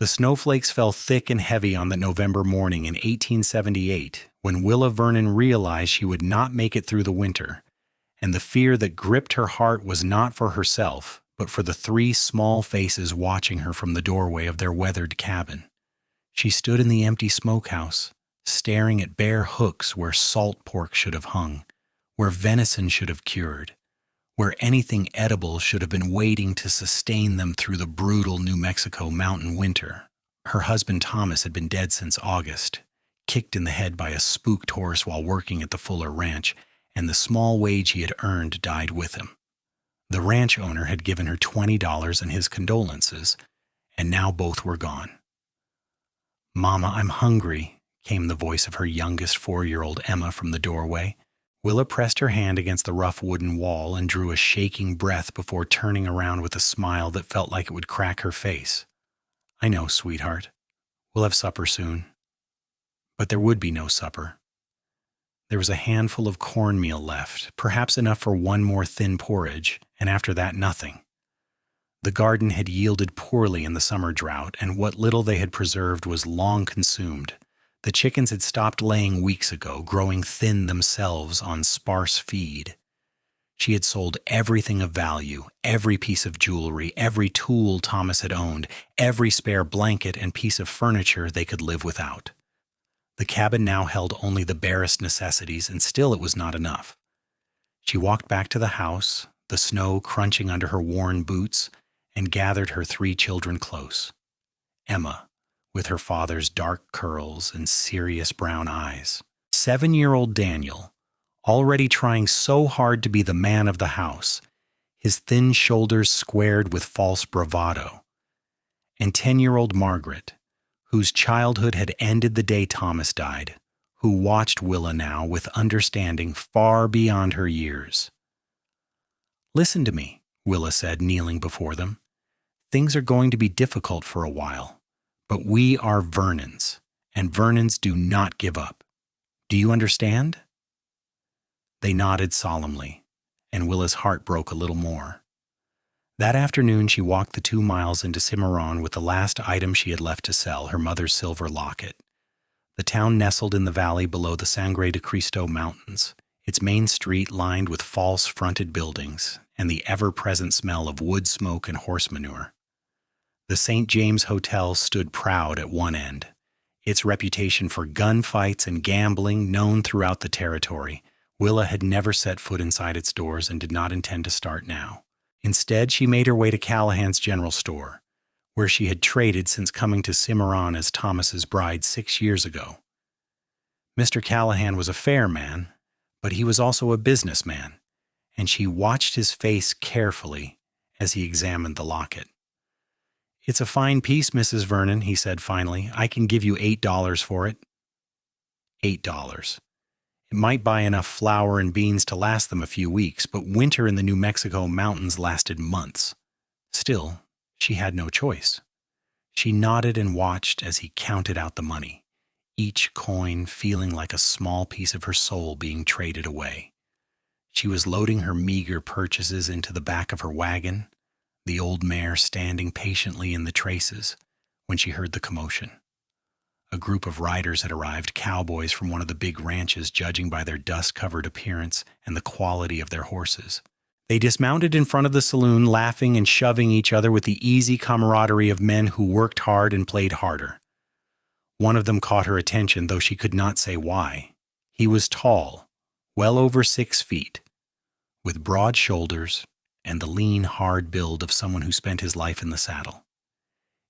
The snowflakes fell thick and heavy on that November morning in 1878 when Willa Vernon realized she would not make it through the winter, and the fear that gripped her heart was not for herself, but for the three small faces watching her from the doorway of their weathered cabin. She stood in the empty smokehouse, staring at bare hooks where salt pork should have hung, where venison should have cured, where anything edible should have been waiting to sustain them through the brutal New Mexico mountain winter. Her husband Thomas had been dead since August, kicked in the head by a spooked horse while working at the Fuller Ranch, and the small wage he had earned died with him. The ranch owner had given her $20 and his condolences, and now both were gone. "Mama, I'm hungry," came the voice of her youngest 4-year-old Emma from the doorway. Willa pressed her hand against the rough wooden wall and drew a shaking breath before turning around with a smile that felt like it would crack her face. "I know, sweetheart. We'll have supper soon." But there would be no supper. There was a handful of cornmeal left, perhaps enough for one more thin porridge, and after that nothing. The garden had yielded poorly in the summer drought, and what little they had preserved was long consumed. The chickens had stopped laying weeks ago, growing thin themselves on sparse feed. She had sold everything of value, every piece of jewelry, every tool Thomas had owned, every spare blanket and piece of furniture they could live without. The cabin now held only the barest necessities, and still it was not enough. She walked back to the house, the snow crunching under her worn boots, and gathered her 3 children close. Emma, with her father's dark curls and serious brown eyes. 7-year-old Daniel, already trying so hard to be the man of the house, his thin shoulders squared with false bravado. And 10-year-old Margaret, whose childhood had ended the day Thomas died, who watched Willa now with understanding far beyond her years. "Listen to me," Willa said, kneeling before them. "Things are going to be difficult for a while, but we are Vernons, and Vernons do not give up. Do you understand?" They nodded solemnly, and Willa's heart broke a little more. That afternoon she walked the 2 miles into Cimarron with the last item she had left to sell, her mother's silver locket. The town nestled in the valley below the Sangre de Cristo Mountains, its main street lined with false-fronted buildings and the ever-present smell of wood smoke and horse manure. The St. James Hotel stood proud at one end, its reputation for gunfights and gambling known throughout the territory. Willa had never set foot inside its doors and did not intend to start now. Instead, she made her way to Callahan's General Store, where she had traded since coming to Cimarron as Thomas's bride 6 years ago. Mr. Callahan was a fair man, but he was also a businessman, and she watched his face carefully as he examined the locket. "It's a fine piece, Mrs. Vernon," he said finally. "I can give you $8 for it." $8. It might buy enough flour and beans to last them a few weeks, but winter in the New Mexico mountains lasted months. Still, she had no choice. She nodded and watched as he counted out the money, each coin feeling like a small piece of her soul being traded away. She was loading her meager purchases into the back of her wagon, the old mare standing patiently in the traces, when she heard the commotion. A group of riders had arrived, cowboys from one of the big ranches, judging by their dust-covered appearance and the quality of their horses. They dismounted in front of the saloon, laughing and shoving each other with the easy camaraderie of men who worked hard and played harder. One of them caught her attention, though she could not say why. He was tall, well over 6 feet, with broad shoulders and the lean, hard build of someone who spent his life in the saddle.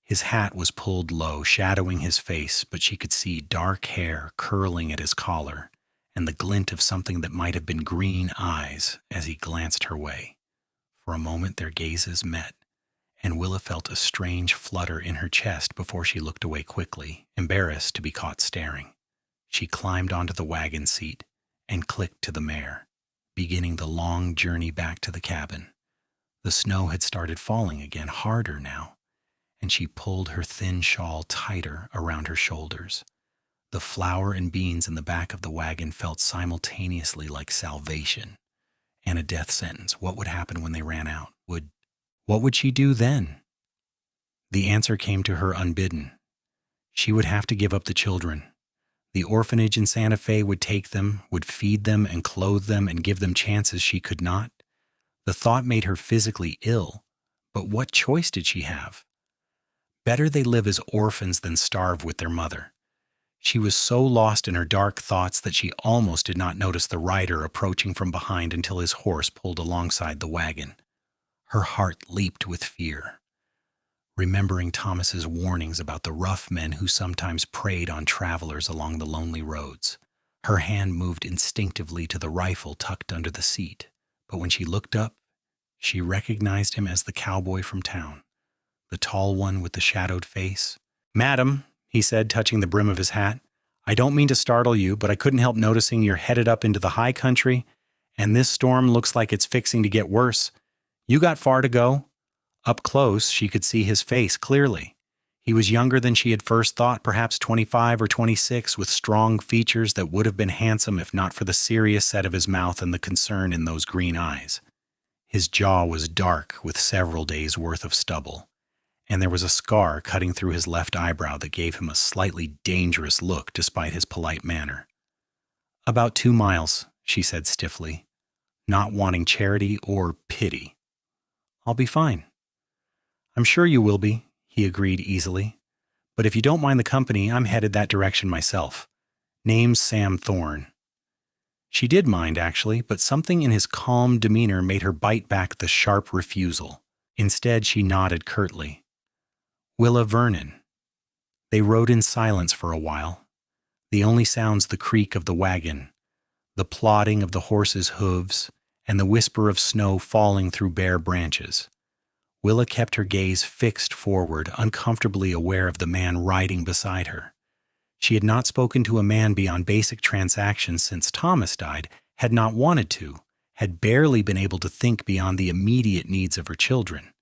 His hat was pulled low, shadowing his face, but she could see dark hair curling at his collar and the glint of something that might have been green eyes as he glanced her way. For a moment their gazes met, and Willa felt a strange flutter in her chest before she looked away quickly, embarrassed to be caught staring. She climbed onto the wagon seat and clicked to the mare, beginning the long journey back to the cabin. The snow had started falling again, harder now, and she pulled her thin shawl tighter around her shoulders. The flour and beans in the back of the wagon felt simultaneously like salvation and a death sentence. What would happen when they ran out? What would she do then? The answer came to her unbidden. She would have to give up the children. The orphanage in Santa Fe would take them, would feed them and clothe them and give them chances she could not. The thought made her physically ill, but what choice did she have? Better they live as orphans than starve with their mother. She was so lost in her dark thoughts that she almost did not notice the rider approaching from behind until his horse pulled alongside the wagon. Her heart leaped with fear, remembering Thomas's warnings about the rough men who sometimes preyed on travelers along the lonely roads. Her hand moved instinctively to the rifle tucked under the seat, but when she looked up, she recognized him as the cowboy from town, the tall one with the shadowed face. "Madam," he said, touching the brim of his hat, "I don't mean to startle you, but I couldn't help noticing you're headed up into the high country, and this storm looks like it's fixing to get worse. You got far to go?" Up close, she could see his face clearly. He was younger than she had first thought, perhaps 25 or 26, with strong features that would have been handsome if not for the serious set of his mouth and the concern in those green eyes. His jaw was dark with several days' worth of stubble, and there was a scar cutting through his left eyebrow that gave him a slightly dangerous look despite his polite manner. "About 2 miles," she said stiffly, not wanting charity or pity. "I'll be fine." "I'm sure you will be," he agreed easily. "But if you don't mind the company, I'm headed that direction myself. Name's Sam Thorne." She did mind, actually, but something in his calm demeanor made her bite back the sharp refusal. Instead, she nodded curtly. "Willa Vernon." They rode in silence for a while. The only sounds the creak of the wagon, the plodding of the horse's hooves, and the whisper of snow falling through bare branches. Willa kept her gaze fixed forward, uncomfortably aware of the man riding beside her. She had not spoken to a man beyond basic transactions since Thomas died, had not wanted to, had barely been able to think beyond the immediate needs of her children.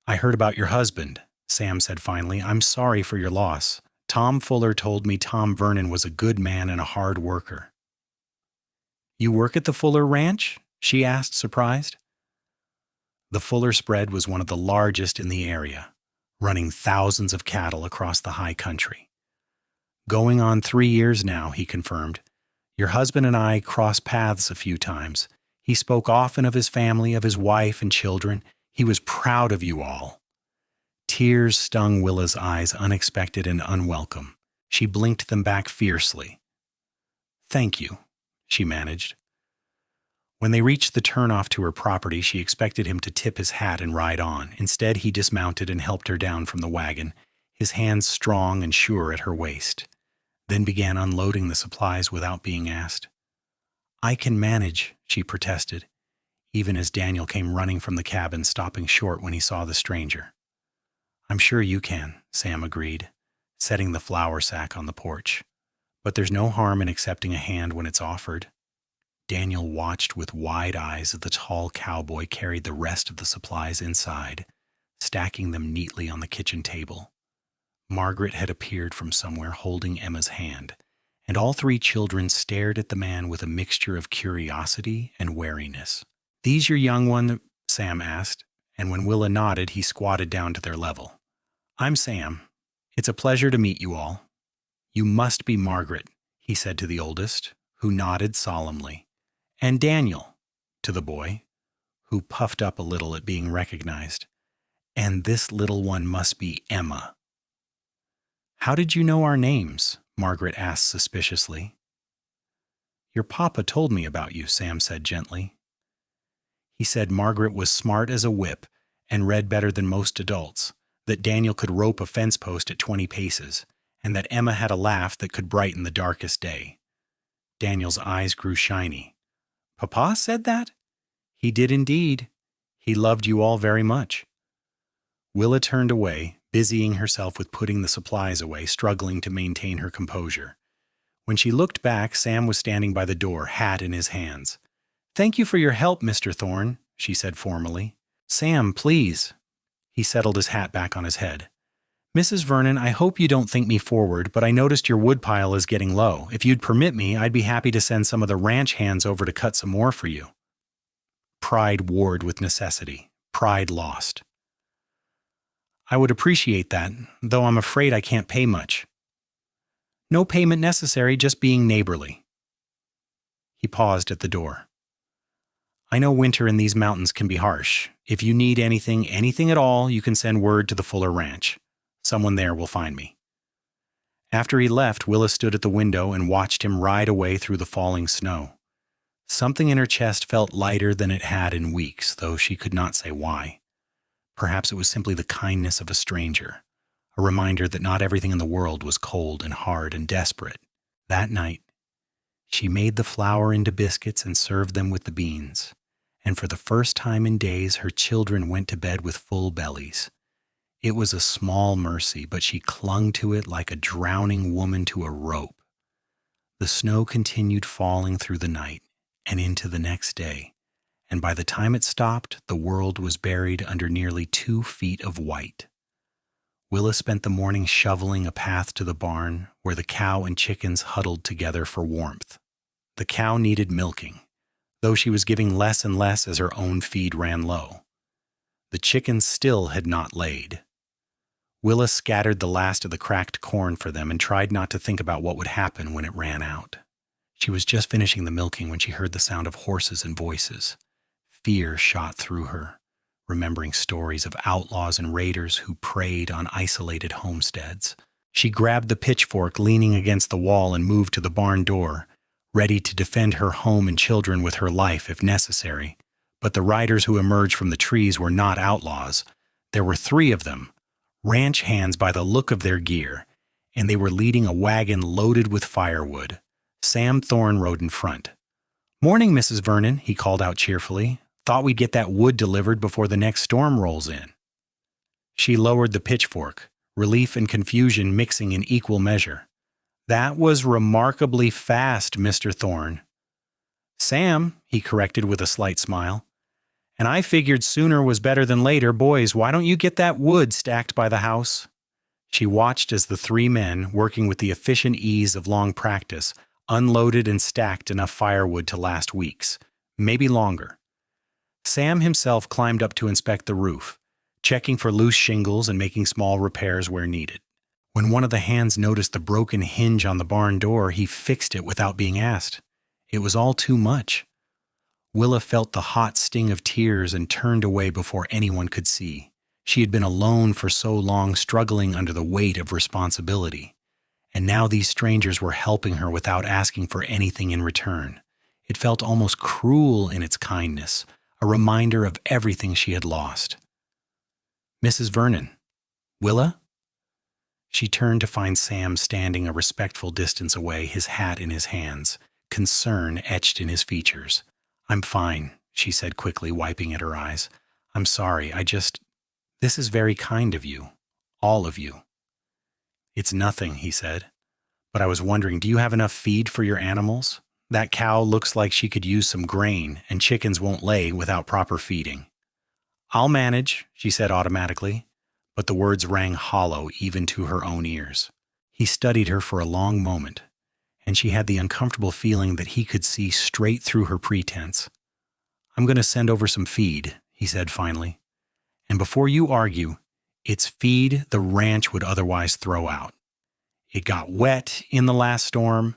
"I heard about your husband," Sam said finally. "I'm sorry for your loss. Tom Fuller told me Tom Vernon was a good man and a hard worker." "You work at the Fuller Ranch?" she asked, surprised. The Fuller spread was one of the largest in the area, running thousands of cattle across the high country. "Going on 3 years now," he confirmed. "Your husband and I crossed paths a few times. He spoke often of his family, of his wife and children. He was proud of you all." Tears stung Willa's eyes, unexpected and unwelcome. She blinked them back fiercely. "Thank you," she managed. When they reached the turnoff to her property, she expected him to tip his hat and ride on. Instead, he dismounted and helped her down from the wagon, his hands strong and sure at her waist, then began unloading the supplies without being asked. "I can manage," she protested, even as Daniel came running from the cabin, stopping short when he saw the stranger. "I'm sure you can," Sam agreed, setting the flour sack on the porch. "But there's no harm in accepting a hand when it's offered." Daniel watched with wide eyes as the tall cowboy carried the rest of the supplies inside, stacking them neatly on the kitchen table. Margaret had appeared from somewhere holding Emma's hand, and all 3 children stared at the man with a mixture of curiosity and wariness. "These your young one?" Sam asked, and when Willa nodded, he squatted down to their level. "I'm Sam. It's a pleasure to meet you all." "You must be Margaret," he said to the oldest, who nodded solemnly. "And Daniel," to the boy, who puffed up a little at being recognized. "And this little one must be Emma." "How did you know our names?" Margaret asked suspiciously. "Your papa told me about you," Sam said gently. He said Margaret was smart as a whip and read better than most adults, that Daniel could rope a fence post at 20 paces, and that Emma had a laugh that could brighten the darkest day. Daniel's eyes grew shiny. "Papa said that?" "He did indeed. He loved you all very much." Willa turned away, busying herself with putting the supplies away, struggling to maintain her composure. When she looked back, Sam was standing by the door, hat in his hands. "Thank you for your help, Mr. Thorne," she said formally. "Sam, please." He settled his hat back on his head. "Mrs. Vernon, I hope you don't think me forward, but I noticed your woodpile is getting low. If you'd permit me, I'd be happy to send some of the ranch hands over to cut some more for you." Pride warred with necessity. Pride lost. I would appreciate that, though I'm afraid I can't pay much. No payment necessary, just being neighborly. He paused at the door. I know winter in these mountains can be harsh. If you need anything at all, you can send word to the Fuller Ranch. Someone there will find me. After he left, Willa stood at the window and watched him ride away through the falling snow. Something in her chest felt lighter than it had in weeks, though she could not say why. Perhaps it was simply the kindness of a stranger, a reminder that not everything in the world was cold and hard and desperate. That night, she made the flour into biscuits and served them with the beans. And for the first time in days, her children went to bed with full bellies. It was a small mercy, but she clung to it like a drowning woman to a rope. The snow continued falling through the night and into the next day, and by the time it stopped, the world was buried under nearly 2 feet of white. Willa spent the morning shoveling a path to the barn where the cow and chickens huddled together for warmth. The cow needed milking, though she was giving less and less as her own feed ran low. The chickens still had not laid. Willa scattered the last of the cracked corn for them and tried not to think about what would happen when it ran out. She was just finishing the milking when she heard the sound of horses and voices. Fear shot through her, remembering stories of outlaws and raiders who preyed on isolated homesteads. She grabbed the pitchfork leaning against the wall and moved to the barn door, ready to defend her home and children with her life if necessary. But the riders who emerged from the trees were not outlaws. There were 3 of them, ranch hands by the look of their gear, and they were leading a wagon loaded with firewood. Sam Thorne rode in front. "Morning, Mrs. Vernon," he called out cheerfully. "Thought we'd get that wood delivered before the next storm rolls in." She lowered the pitchfork, relief and confusion mixing in equal measure. "That was remarkably fast, Mr. Thorne." "Sam," he corrected with a slight smile. "And I figured sooner was better than later. Boys, why don't you get that wood stacked by the house?" She watched as the 3 men, working with the efficient ease of long practice, unloaded and stacked enough firewood to last weeks, maybe longer. Sam himself climbed up to inspect the roof, checking for loose shingles and making small repairs where needed. When one of the hands noticed the broken hinge on the barn door, he fixed it without being asked. It was all too much. Willa felt the hot sting of tears and turned away before anyone could see. She had been alone for so long, struggling under the weight of responsibility. And now these strangers were helping her without asking for anything in return. It felt almost cruel in its kindness, a reminder of everything she had lost. "Mrs. Vernon. Willa?" She turned to find Sam standing a respectful distance away, his hat in his hands, concern etched in his features. "I'm fine," she said quickly, wiping at her eyes. "I'm sorry, this is very kind of you. All of you." "It's nothing," he said. "But I was wondering, do you have enough feed for your animals? That cow looks like she could use some grain, and chickens won't lay without proper feeding." "I'll manage," she said automatically, but the words rang hollow even to her own ears. He studied her for a long moment, and she had the uncomfortable feeling that he could see straight through her pretense. "I'm going to send over some feed," he said finally. "And before you argue, it's feed the ranch would otherwise throw out. It got wet in the last storm,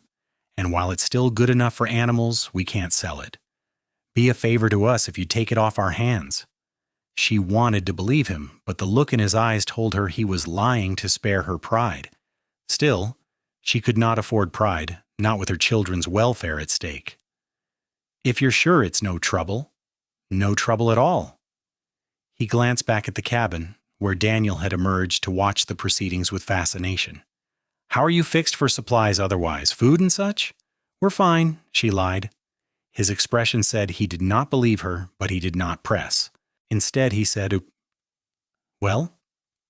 and while it's still good enough for animals, we can't sell it. Be a favor to us if you take it off our hands." She wanted to believe him, but the look in his eyes told her he was lying to spare her pride. Still, she could not afford pride, not with her children's welfare at stake. "If you're sure it's no trouble at all." He glanced back at the cabin, where Daniel had emerged to watch the proceedings with fascination. "How are you fixed for supplies otherwise? Food and such?" "We're fine," she lied. His expression said he did not believe her, but he did not press. Instead, he said, "Well,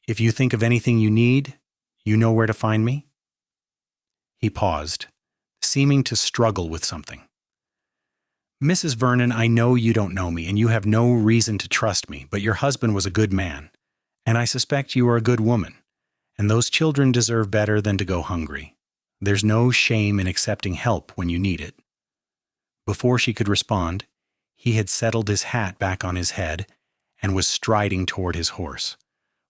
if you think of anything you need, you know where to find me?" He paused, seeming to struggle with something. "Mrs. Vernon, I know you don't know me, and you have no reason to trust me, but your husband was a good man, and I suspect you are a good woman, and those children deserve better than to go hungry. There's no shame in accepting help when you need it." Before she could respond, he had settled his hat back on his head and was striding toward his horse.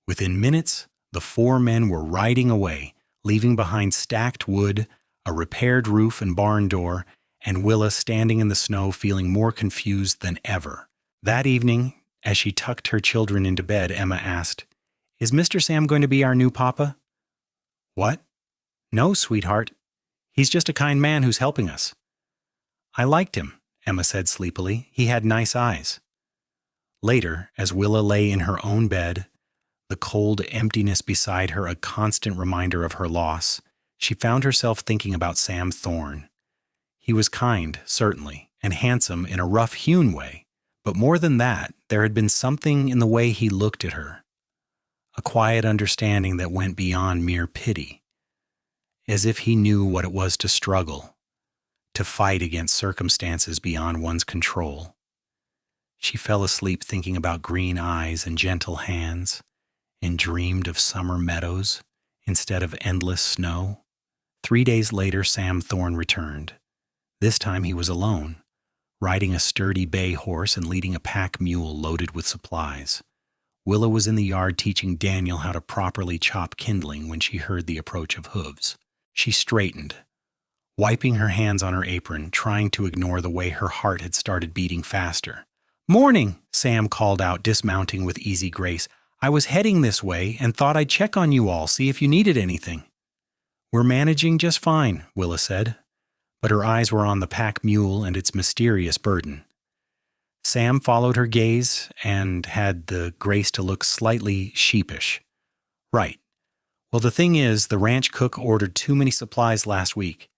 Within minutes, the four men were riding away, leaving behind stacked wood, a repaired roof and barn door, and Willa standing in the snow feeling more confused than ever. That evening, as she tucked her children into bed, Emma asked, "Is Mr. Sam going to be our new papa?" "What?" "No, sweetheart. He's just a kind man who's helping us." "I liked him," Emma said sleepily. "He had nice eyes." Later, as Willa lay in her own bed, the cold emptiness beside her a constant reminder of her loss, she found herself thinking about Sam Thorne. He was kind, certainly, and handsome in a rough-hewn way, but more than that, there had been something in the way he looked at her, a quiet understanding that went beyond mere pity, as if he knew what it was to struggle, to fight against circumstances beyond one's control. She fell asleep thinking about green eyes and gentle hands, and dreamed of summer meadows instead of endless snow. 3 days later, Sam Thorne returned. This time he was alone, riding a sturdy bay horse and leading a pack mule loaded with supplies. Willa was in the yard teaching Daniel how to properly chop kindling when she heard the approach of hooves. She straightened, wiping her hands on her apron, trying to ignore the way her heart had started beating faster. "Morning," Sam called out, dismounting with easy grace. "I was heading this way and thought I'd check on you all, see if you needed anything." "We're managing just fine," Willa said, but her eyes were on the pack mule and its mysterious burden. Sam followed her gaze and had the grace to look slightly sheepish. "Right. Well, the thing is, the ranch cook ordered too many supplies last week.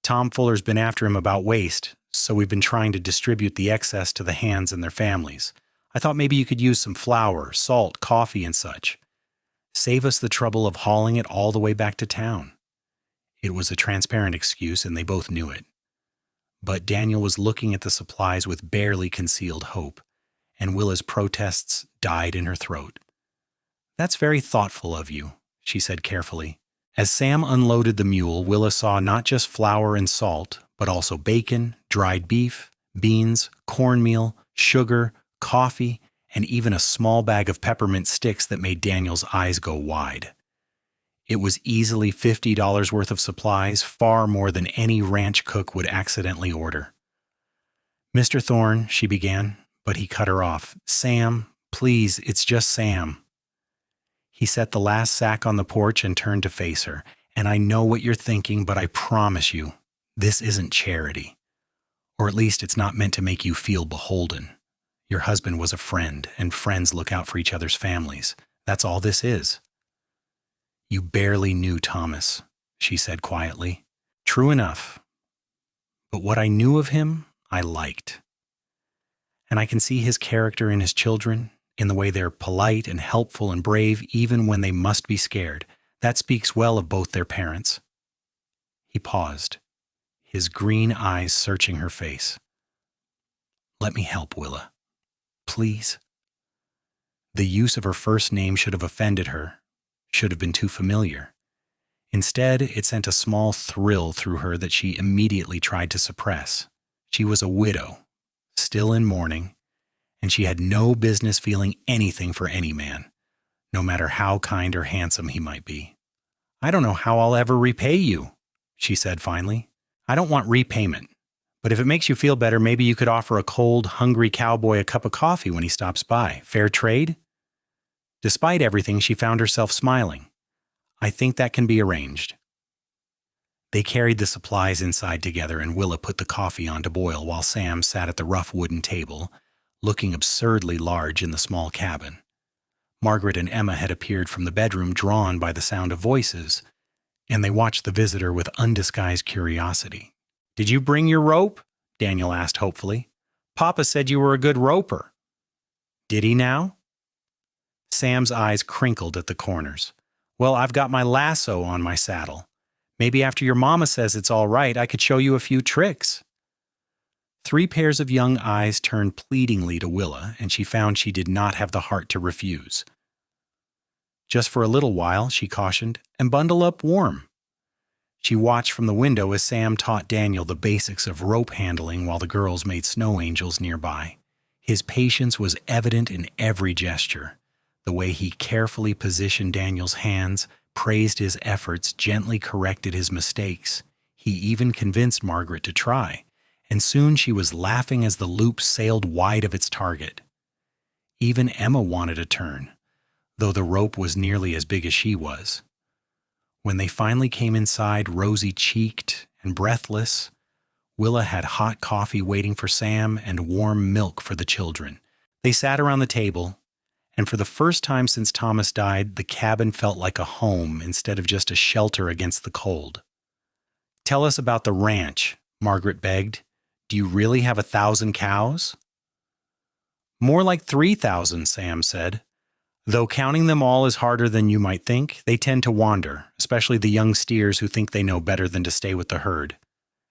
Tom Fuller's been after him about waste, so we've been trying to distribute the excess to the hands and their families. I thought maybe you could use some flour, salt, coffee, and such. Save us the trouble of hauling it all the way back to town." It was a transparent excuse, and they both knew it. But Daniel was looking at the supplies with barely concealed hope, and Willa's protests died in her throat. "That's very thoughtful of you," she said carefully. As Sam unloaded the mule, Willa saw not just flour and salt, but also bacon, dried beef, beans, cornmeal, sugar, coffee, and even a small bag of peppermint sticks that made Daniel's eyes go wide. It was easily $50 worth of supplies, far more than any ranch cook would accidentally order. "Mr. Thorne," she began, but he cut her off. "Sam, please, it's just Sam." He set the last sack on the porch and turned to face her. "And I know what you're thinking, but I promise you, this isn't charity. Or at least it's not meant to make you feel beholden. Your husband was a friend, and friends look out for each other's families. That's all this is." "You barely knew Thomas," she said quietly. "True enough. But what I knew of him, I liked. And I can see his character in his children, in the way they're polite and helpful and brave even when they must be scared. That speaks well of both their parents." He paused, his green eyes searching her face. "Let me help, Willa. Please." The use of her first name should have offended her, should have been too familiar. Instead, it sent a small thrill through her that she immediately tried to suppress. She was a widow, still in mourning, and she had no business feeling anything for any man, no matter how kind or handsome he might be. "I don't know how I'll ever repay you," she said finally. "I don't want repayment, but if it makes you feel better, maybe you could offer a cold, hungry cowboy a cup of coffee when he stops by. Fair trade?" Despite everything, she found herself smiling. "I think that can be arranged." They carried the supplies inside together, and Willa put the coffee on to boil while Sam sat at the rough wooden table, looking absurdly large in the small cabin. Margaret and Emma had appeared from the bedroom, drawn by the sound of voices, and they watched the visitor with undisguised curiosity. "Did you bring your rope?" Daniel asked hopefully. "Papa said you were a good roper." "Did he now?" Sam's eyes crinkled at the corners. "Well, I've got my lasso on my saddle. Maybe after your mama says it's all right, I could show you a few tricks." 3 pairs of young eyes turned pleadingly to Willa, and she found she did not have the heart to refuse. "Just for a little while," she cautioned, "and bundle up warm." She watched from the window as Sam taught Daniel the basics of rope handling while the girls made snow angels nearby. His patience was evident in every gesture. The way he carefully positioned Daniel's hands, praised his efforts, gently corrected his mistakes. He even convinced Margaret to try, and soon she was laughing as the loop sailed wide of its target. Even Emma wanted a turn, though the rope was nearly as big as she was. When they finally came inside, rosy-cheeked and breathless, Willa had hot coffee waiting for Sam and warm milk for the children. They sat around the table, and for the first time since Thomas died, the cabin felt like a home instead of just a shelter against the cold. "Tell us about the ranch," Margaret begged. "Do you really have 1,000 cows?" "More like 3,000, Sam said. Though counting them all is harder than you might think, they tend to wander, especially the young steers who think they know better than to stay with the herd."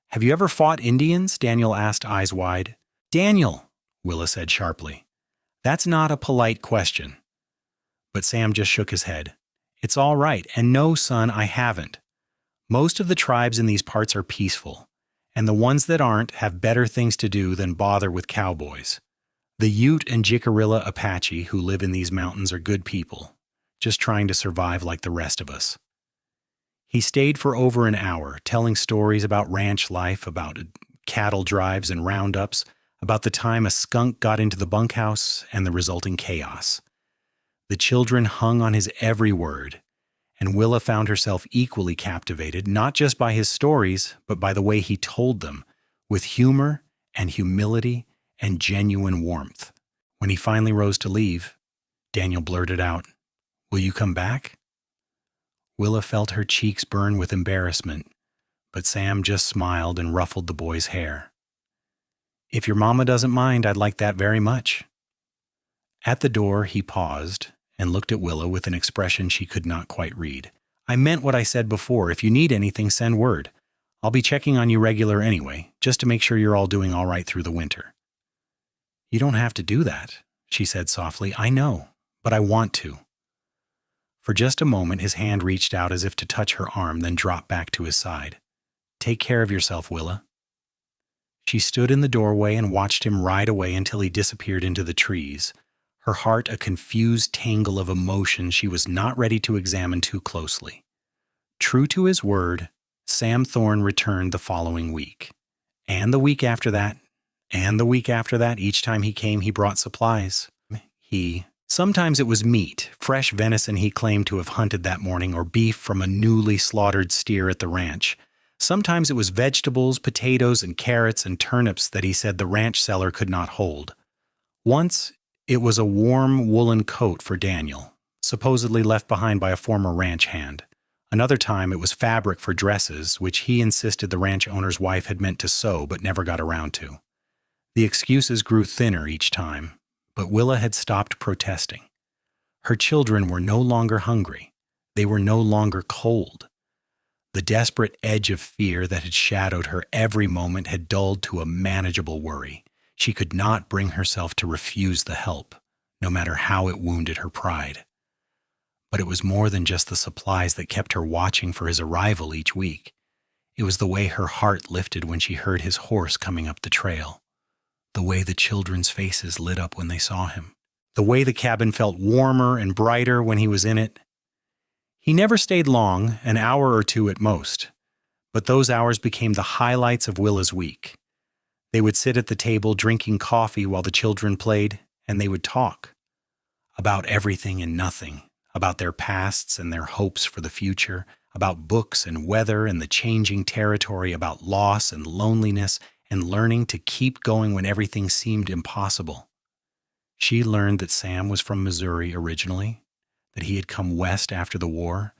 "Have you ever fought Indians?" Daniel asked, eyes wide. "Daniel," Willa said sharply, "that's not a polite question." But Sam just shook his head. "It's all right, and no, son, I haven't. Most of the tribes in these parts are peaceful, and the ones that aren't have better things to do than bother with cowboys. The Ute and Jicarilla Apache who live in these mountains are good people, just trying to survive like the rest of us." He stayed for over an hour, telling stories about ranch life, about cattle drives and roundups, about the time a skunk got into the bunkhouse and the resulting chaos. The children hung on his every word, and Willa found herself equally captivated, not just by his stories, but by the way he told them, with humor and humility and genuine warmth. When he finally rose to leave, Daniel blurted out, "Will you come back?" Willa felt her cheeks burn with embarrassment, but Sam just smiled and ruffled the boy's hair. "If your mama doesn't mind, I'd like that very much." At the door, he paused and looked at Willa with an expression she could not quite read. "I meant what I said before. If you need anything, send word. I'll be checking on you regular anyway, just to make sure you're all doing all right through the winter." "You don't have to do that," she said softly. "I know, but I want to." For just a moment, his hand reached out as if to touch her arm, then dropped back to his side. "Take care of yourself, Willa." She stood in the doorway and watched him ride away until he disappeared into the trees, her heart a confused tangle of emotions she was not ready to examine too closely. True to his word, Sam Thorne returned the following week. And the week after that, and the week after that. Each time he came, he brought supplies. Sometimes it was meat, fresh venison he claimed to have hunted that morning, or beef from a newly slaughtered steer at the ranch. Sometimes it was vegetables, potatoes, and carrots and turnips that he said the ranch seller could not hold. Once, it was a warm woolen coat for Daniel, supposedly left behind by a former ranch hand. Another time, it was fabric for dresses, which he insisted the ranch owner's wife had meant to sew but never got around to. The excuses grew thinner each time, but Willa had stopped protesting. Her children were no longer hungry. They were no longer cold. The desperate edge of fear that had shadowed her every moment had dulled to a manageable worry. She could not bring herself to refuse the help, no matter how it wounded her pride. But it was more than just the supplies that kept her watching for his arrival each week. It was the way her heart lifted when she heard his horse coming up the trail, the way the children's faces lit up when they saw him, the way the cabin felt warmer and brighter when he was in it. He never stayed long, an hour or two at most, but those hours became the highlights of Willa's week. They would sit at the table drinking coffee while the children played, and they would talk about everything and nothing, about their pasts and their hopes for the future, about books and weather and the changing territory, about loss and loneliness, and learning to keep going when everything seemed impossible. She learned that Sam was from Missouri originally, that he had come west after the war,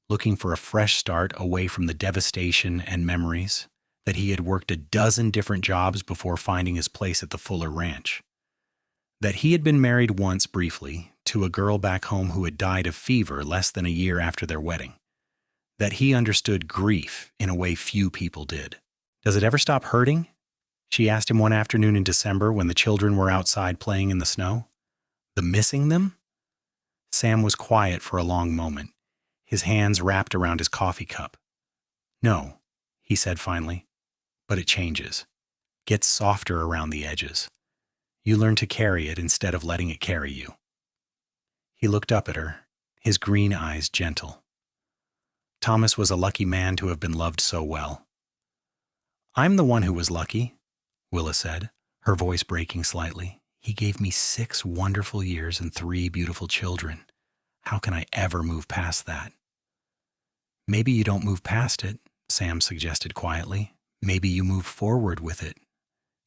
looking for a fresh start away from the devastation and memories, that he had worked a dozen different jobs before finding his place at the Fuller Ranch, that he had been married once briefly to a girl back home who had died of fever less than a year after their wedding, that he understood grief in a way few people did. "Does it ever stop hurting?" she asked him one afternoon in December when the children were outside playing in the snow. "The missing them?" Sam was quiet for a long moment, his hands wrapped around his coffee cup. "No," he said finally, "but it changes. Gets softer around the edges. You learn to carry it instead of letting it carry you." He looked up at her, his green eyes gentle. Thomas was a lucky man to have been loved so well. I'm the one who was lucky, Willa said, her voice breaking slightly. He gave me 6 wonderful years and 3 beautiful children. How can I ever move past that? Maybe you don't move past it, Sam suggested quietly. Maybe you move forward with it.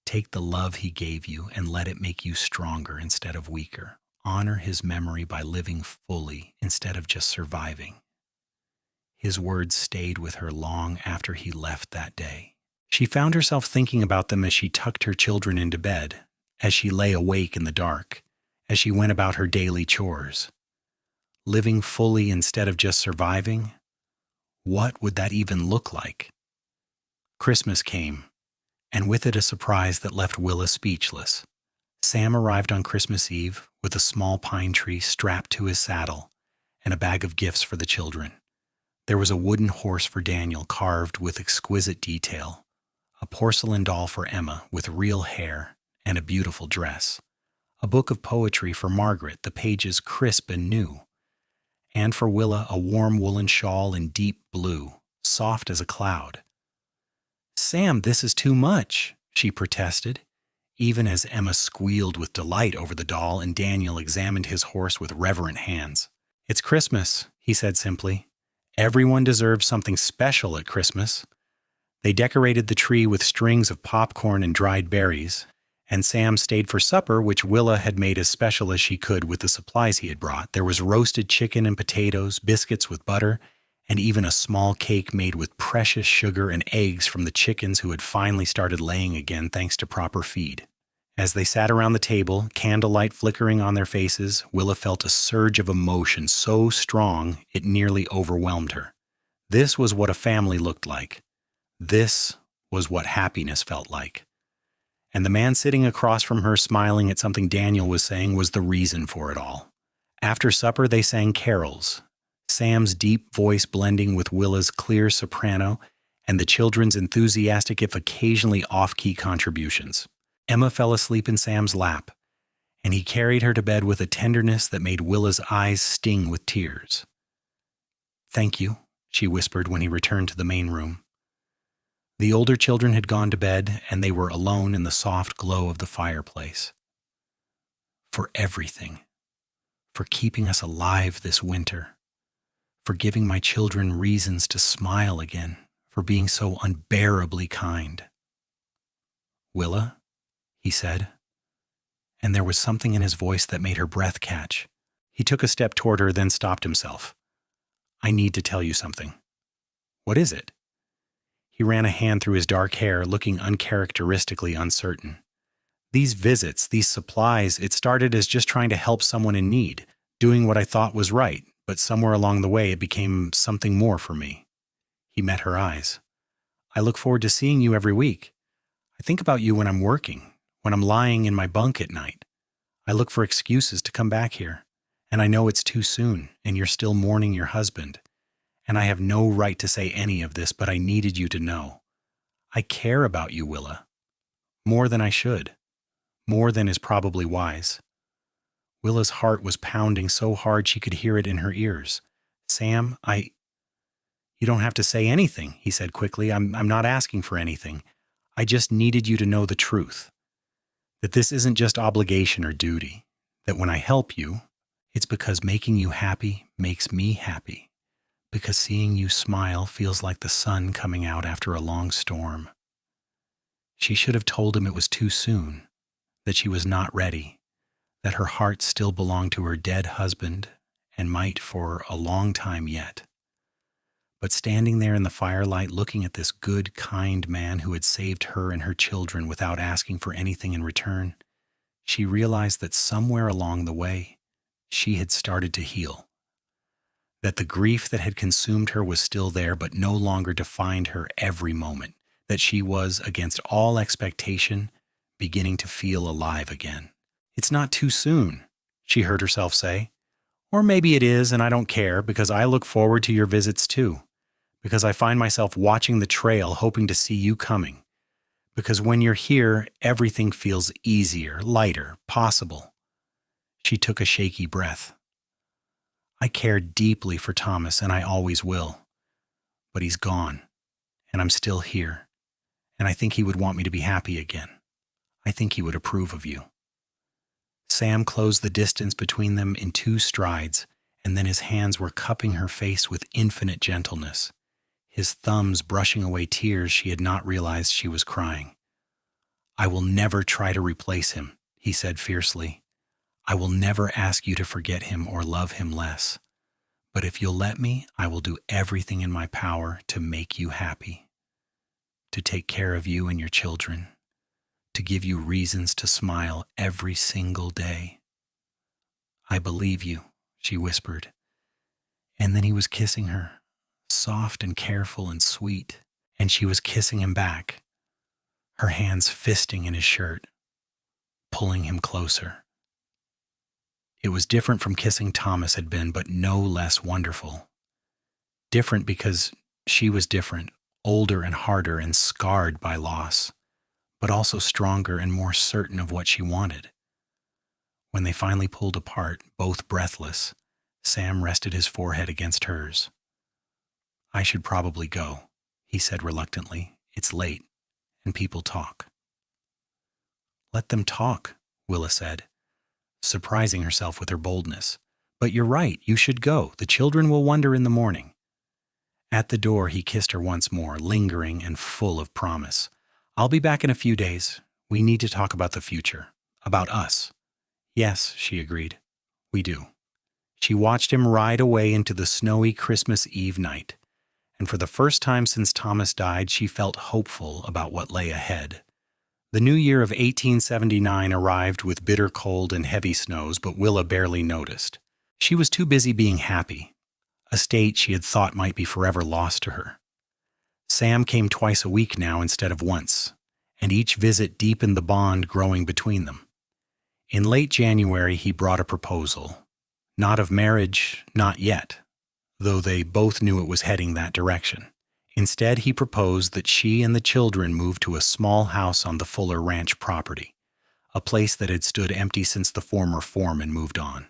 Take the love he gave you and let it make you stronger instead of weaker. Honor his memory by living fully instead of just surviving. His words stayed with her long after he left that day. She found herself thinking about them as she tucked her children into bed, as she lay awake in the dark, as she went about her daily chores. Living fully instead of just surviving? What would that even look like? Christmas came, and with it a surprise that left Willa speechless. Sam arrived on Christmas Eve with a small pine tree strapped to his saddle and a bag of gifts for the children. There was a wooden horse for Daniel carved with exquisite detail, a porcelain doll for Emma with real hair and a beautiful dress, a book of poetry for Margaret, the pages crisp and new, and for Willa a warm woolen shawl in deep blue, soft as a cloud. Sam, this is too much, she protested, even as Emma squealed with delight over the doll and Daniel examined his horse with reverent hands. It's Christmas, he said simply. Everyone deserves something special at Christmas. They decorated the tree with strings of popcorn and dried berries, and Sam stayed for supper, which Willa had made as special as she could with the supplies he had brought. There was roasted chicken and potatoes, biscuits with butter, and even a small cake made with precious sugar and eggs from the chickens who had finally started laying again thanks to proper feed. As they sat around the table, candlelight flickering on their faces, Willa felt a surge of emotion so strong it nearly overwhelmed her. This was what a family looked like. This was what happiness felt like. And the man sitting across from her smiling at something Daniel was saying was the reason for it all. After supper, they sang carols, Sam's deep voice blending with Willa's clear soprano and the children's enthusiastic if occasionally off-key contributions. Emma fell asleep in Sam's lap, and he carried her to bed with a tenderness that made Willa's eyes sting with tears. Thank you, she whispered when he returned to the main room. The older children had gone to bed, and they were alone in the soft glow of the fireplace. For everything. For keeping us alive this winter. For giving my children reasons to smile again. For being so unbearably kind. Willa, he said, and there was something in his voice that made her breath catch. He took a step toward her, then stopped himself. I need to tell you something. What is it? He ran a hand through his dark hair, looking uncharacteristically uncertain. These visits, these supplies, it started as just trying to help someone in need, doing what I thought was right, but somewhere along the way it became something more for me. He met her eyes. I look forward to seeing you every week. I think about you when I'm working, when I'm lying in my bunk at night. I look for excuses to come back here, and I know it's too soon, and you're still mourning your husband. And I have no right to say any of this, but I needed you to know. I care about you, Willa. More than I should. More than is probably wise. Willa's heart was pounding so hard she could hear it in her ears. Sam, You don't have to say anything, he said quickly. I'm not asking for anything. I just needed you to know the truth. That this isn't just obligation or duty. That when I help you, it's because making you happy makes me happy. Because seeing you smile feels like the sun coming out after a long storm. She should have told him it was too soon, that she was not ready, that her heart still belonged to her dead husband and might for a long time yet. But standing there in the firelight looking at this good, kind man who had saved her and her children without asking for anything in return, she realized that somewhere along the way, she had started to heal. That the grief that had consumed her was still there, but no longer defined her every moment, that she was, against all expectation, beginning to feel alive again. It's not too soon, she heard herself say. Or maybe it is, and I don't care, because I look forward to your visits too. Because I find myself watching the trail, hoping to see you coming. Because when you're here, everything feels easier, lighter, possible. She took a shaky breath. I cared deeply for Thomas, and I always will. But he's gone, and I'm still here, and I think he would want me to be happy again. I think he would approve of you." Sam closed the distance between them in 2 strides, and then his hands were cupping her face with infinite gentleness, his thumbs brushing away tears she had not realized she was crying. "I will never try to replace him," he said fiercely. "I will never ask you to forget him or love him less. But if you'll let me, I will do everything in my power to make you happy, to take care of you and your children, to give you reasons to smile every single day." "I believe you," she whispered. And then he was kissing her, soft and careful and sweet, and she was kissing him back, her hands fisting in his shirt, pulling him closer. It was different from kissing Thomas had been, but no less wonderful. Different because she was different, older and harder and scarred by loss, but also stronger and more certain of what she wanted. When they finally pulled apart, both breathless, Sam rested his forehead against hers. "I should probably go," he said reluctantly. "It's late, and people talk." "Let them talk," Willa said, surprising herself with her boldness. "But you're right, you should go. The children will wonder in the morning." At the door, he kissed her once more, lingering and full of promise. "I'll be back in a few days. We need to talk about the future, about us." "Yes," she agreed. "We do." She watched him ride away into the snowy Christmas Eve night, and for the first time since Thomas died, she felt hopeful about what lay ahead. The new year of 1879 arrived with bitter cold and heavy snows, but Willa barely noticed. She was too busy being happy, a state she had thought might be forever lost to her. Sam came twice a week now instead of once, and each visit deepened the bond growing between them. In late January, he brought a proposal. Not of marriage, not yet, though they both knew it was heading that direction. Instead, he proposed that she and the children move to a small house on the Fuller Ranch property, a place that had stood empty since the former foreman moved on.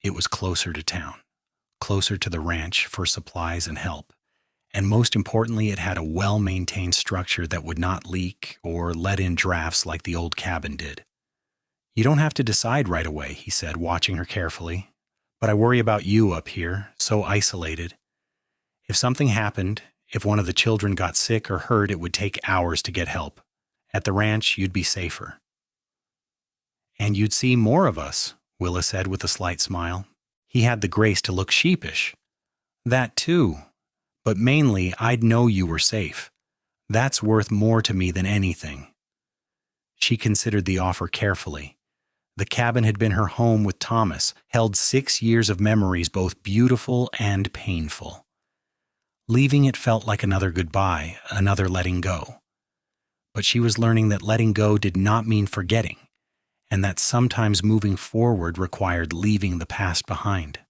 It was closer to town, closer to the ranch for supplies and help, and most importantly, it had a well-maintained structure that would not leak or let in drafts like the old cabin did. "You don't have to decide right away," he said, watching her carefully. "But I worry about you up here, so isolated. If something happened, if one of the children got sick or hurt, it would take hours to get help. At the ranch, you'd be safer." "And you'd see more of us," Willa said with a slight smile. He had the grace to look sheepish. "That too. But mainly, I'd know you were safe. That's worth more to me than anything." She considered the offer carefully. The cabin had been her home with Thomas, held 6 years of memories both beautiful and painful. Leaving it felt like another goodbye, another letting go. But she was learning that letting go did not mean forgetting, and that sometimes moving forward required leaving the past behind.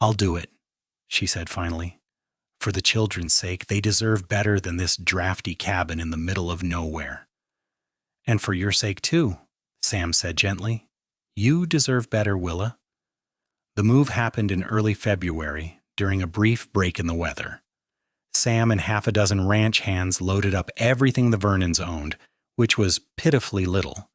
"I'll do it," she said finally. "For the children's sake, they deserve better than this drafty cabin in the middle of nowhere." "And for your sake too," Sam said gently. "You deserve better, Willa." The move happened in early February, during a brief break in the weather. Sam and half a dozen ranch hands loaded up everything the Vernons owned, which was pitifully little,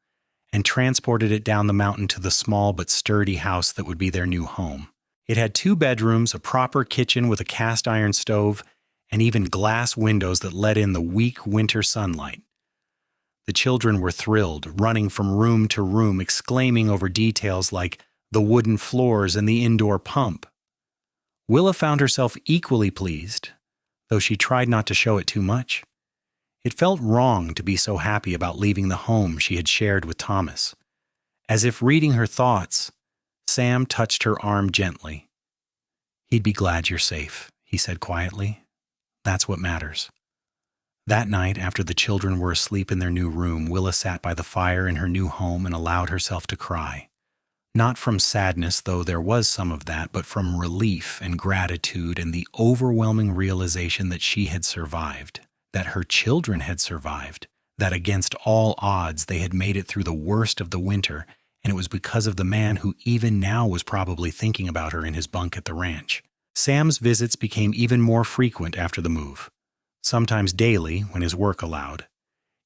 and transported it down the mountain to the small but sturdy house that would be their new home. It had 2 bedrooms, a proper kitchen with a cast iron stove, and even glass windows that let in the weak winter sunlight. The children were thrilled, running from room to room, exclaiming over details like the wooden floors and the indoor pump. Willa found herself equally pleased, though she tried not to show it too much. It felt wrong to be so happy about leaving the home she had shared with Thomas. As if reading her thoughts, Sam touched her arm gently. "He'd be glad you're safe," he said quietly. "That's what matters." That night, after the children were asleep in their new room, Willa sat by the fire in her new home and allowed herself to cry. Not from sadness, though there was some of that, but from relief and gratitude and the overwhelming realization that she had survived, that her children had survived, that against all odds they had made it through the worst of the winter, and it was because of the man who even now was probably thinking about her in his bunk at the ranch. Sam's visits became even more frequent after the move, sometimes daily when his work allowed.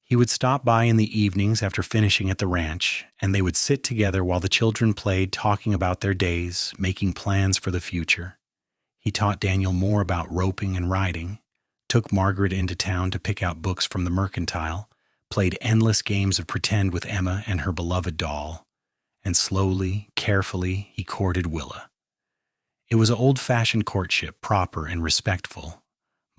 He would stop by in the evenings after finishing at the ranch, and they would sit together while the children played, talking about their days, making plans for the future. He taught Daniel more about roping and riding, took Margaret into town to pick out books from the mercantile, played endless games of pretend with Emma and her beloved doll, and slowly, carefully, he courted Willa. It was an old-fashioned courtship, proper and respectful,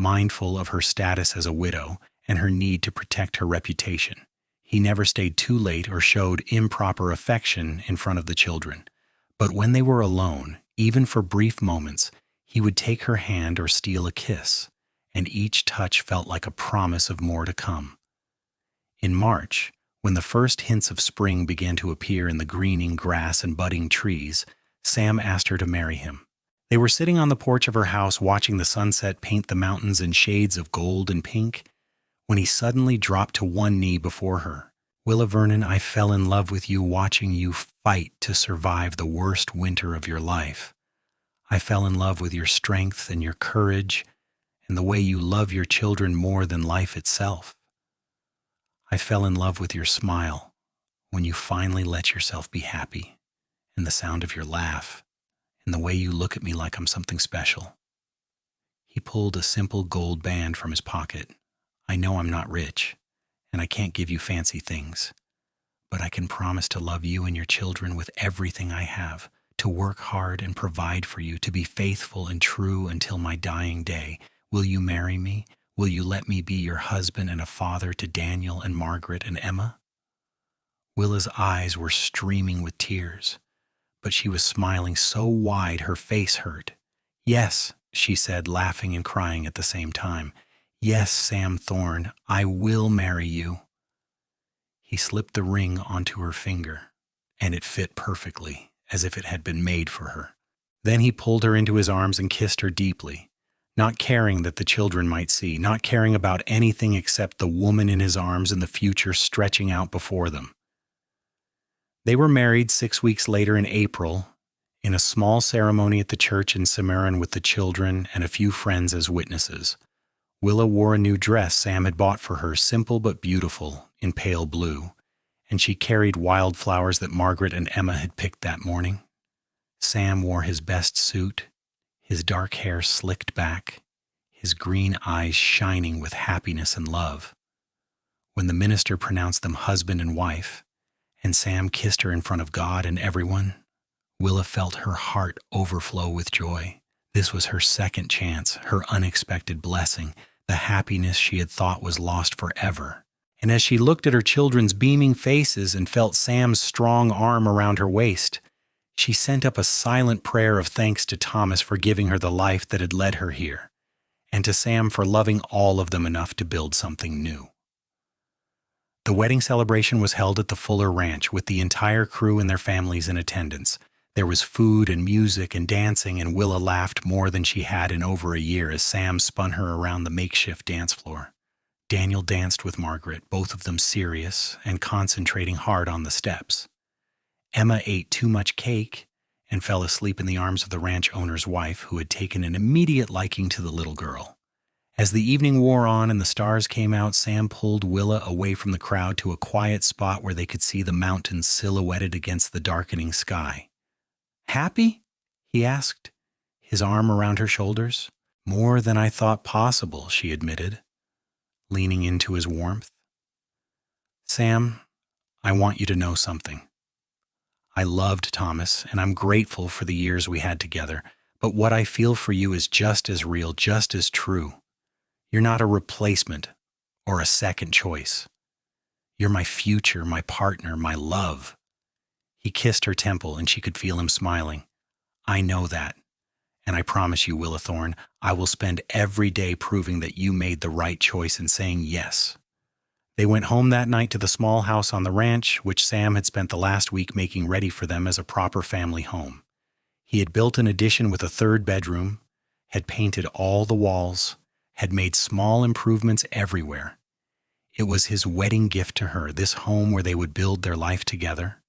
mindful of her status as a widow and her need to protect her reputation. He never stayed too late or showed improper affection in front of the children. But when they were alone, even for brief moments, he would take her hand or steal a kiss, and each touch felt like a promise of more to come. In March, when the first hints of spring began to appear in the greening grass and budding trees, Sam asked her to marry him. They were sitting on the porch of her house watching the sunset paint the mountains in shades of gold and pink, when he suddenly dropped to one knee before her. "Willa Vernon, I fell in love with you watching you fight to survive the worst winter of your life. I fell in love with your strength and your courage and the way you love your children more than life itself. I fell in love with your smile when you finally let yourself be happy, and the sound of your laugh, and the way you look at me like I'm something special." He pulled a simple gold band from his pocket. "I know I'm not rich, and I can't give you fancy things, but I can promise to love you and your children with everything I have, to work hard and provide for you, to be faithful and true until my dying day. Will you marry me? Will you let me be your husband and a father to Daniel and Margaret and Emma?" Willa's eyes were streaming with tears, but she was smiling so wide her face hurt. "Yes," she said, laughing and crying at the same time. "Yes, Sam Thorne, I will marry you." He slipped the ring onto her finger, and it fit perfectly, as if it had been made for her. Then he pulled her into his arms and kissed her deeply, not caring that the children might see, not caring about anything except the woman in his arms and the future stretching out before them. They were married 6 weeks later in April, in a small ceremony at the church in Cimarron with the children and a few friends as witnesses. Willa wore a new dress Sam had bought for her, simple but beautiful, in pale blue, and she carried wildflowers that Margaret and Emma had picked that morning. Sam wore his best suit, his dark hair slicked back, his green eyes shining with happiness and love. When the minister pronounced them husband and wife, and Sam kissed her in front of God and everyone, Willa felt her heart overflow with joy. This was her second chance, her unexpected blessing, the happiness she had thought was lost forever. And as she looked at her children's beaming faces and felt Sam's strong arm around her waist, she sent up a silent prayer of thanks to Thomas for giving her the life that had led her here, and to Sam for loving all of them enough to build something new. The wedding celebration was held at the Fuller Ranch with the entire crew and their families in attendance. There was food and music and dancing, and Willa laughed more than she had in over a year as Sam spun her around the makeshift dance floor. Daniel danced with Margaret, both of them serious and concentrating hard on the steps. Emma ate too much cake and fell asleep in the arms of the ranch owner's wife, who had taken an immediate liking to the little girl. As the evening wore on and the stars came out, Sam pulled Willa away from the crowd to a quiet spot where they could see the mountains silhouetted against the darkening sky. "Happy?" he asked, his arm around her shoulders. "More than I thought possible," she admitted, leaning into his warmth. "Sam, I want you to know something. I loved Thomas, and I'm grateful for the years we had together, but what I feel for you is just as real, just as true. You're not a replacement or a second choice. You're my future, my partner, my love." He kissed her temple, and she could feel him smiling. "I know that, and I promise you, Willa Thorne, I will spend every day proving that you made the right choice and saying yes." They went home that night to the small house on the ranch, which Sam had spent the last week making ready for them as a proper family home. He had built an addition with a third bedroom, had painted all the walls, had made small improvements everywhere. It was his wedding gift to her, this home where they would build their life together.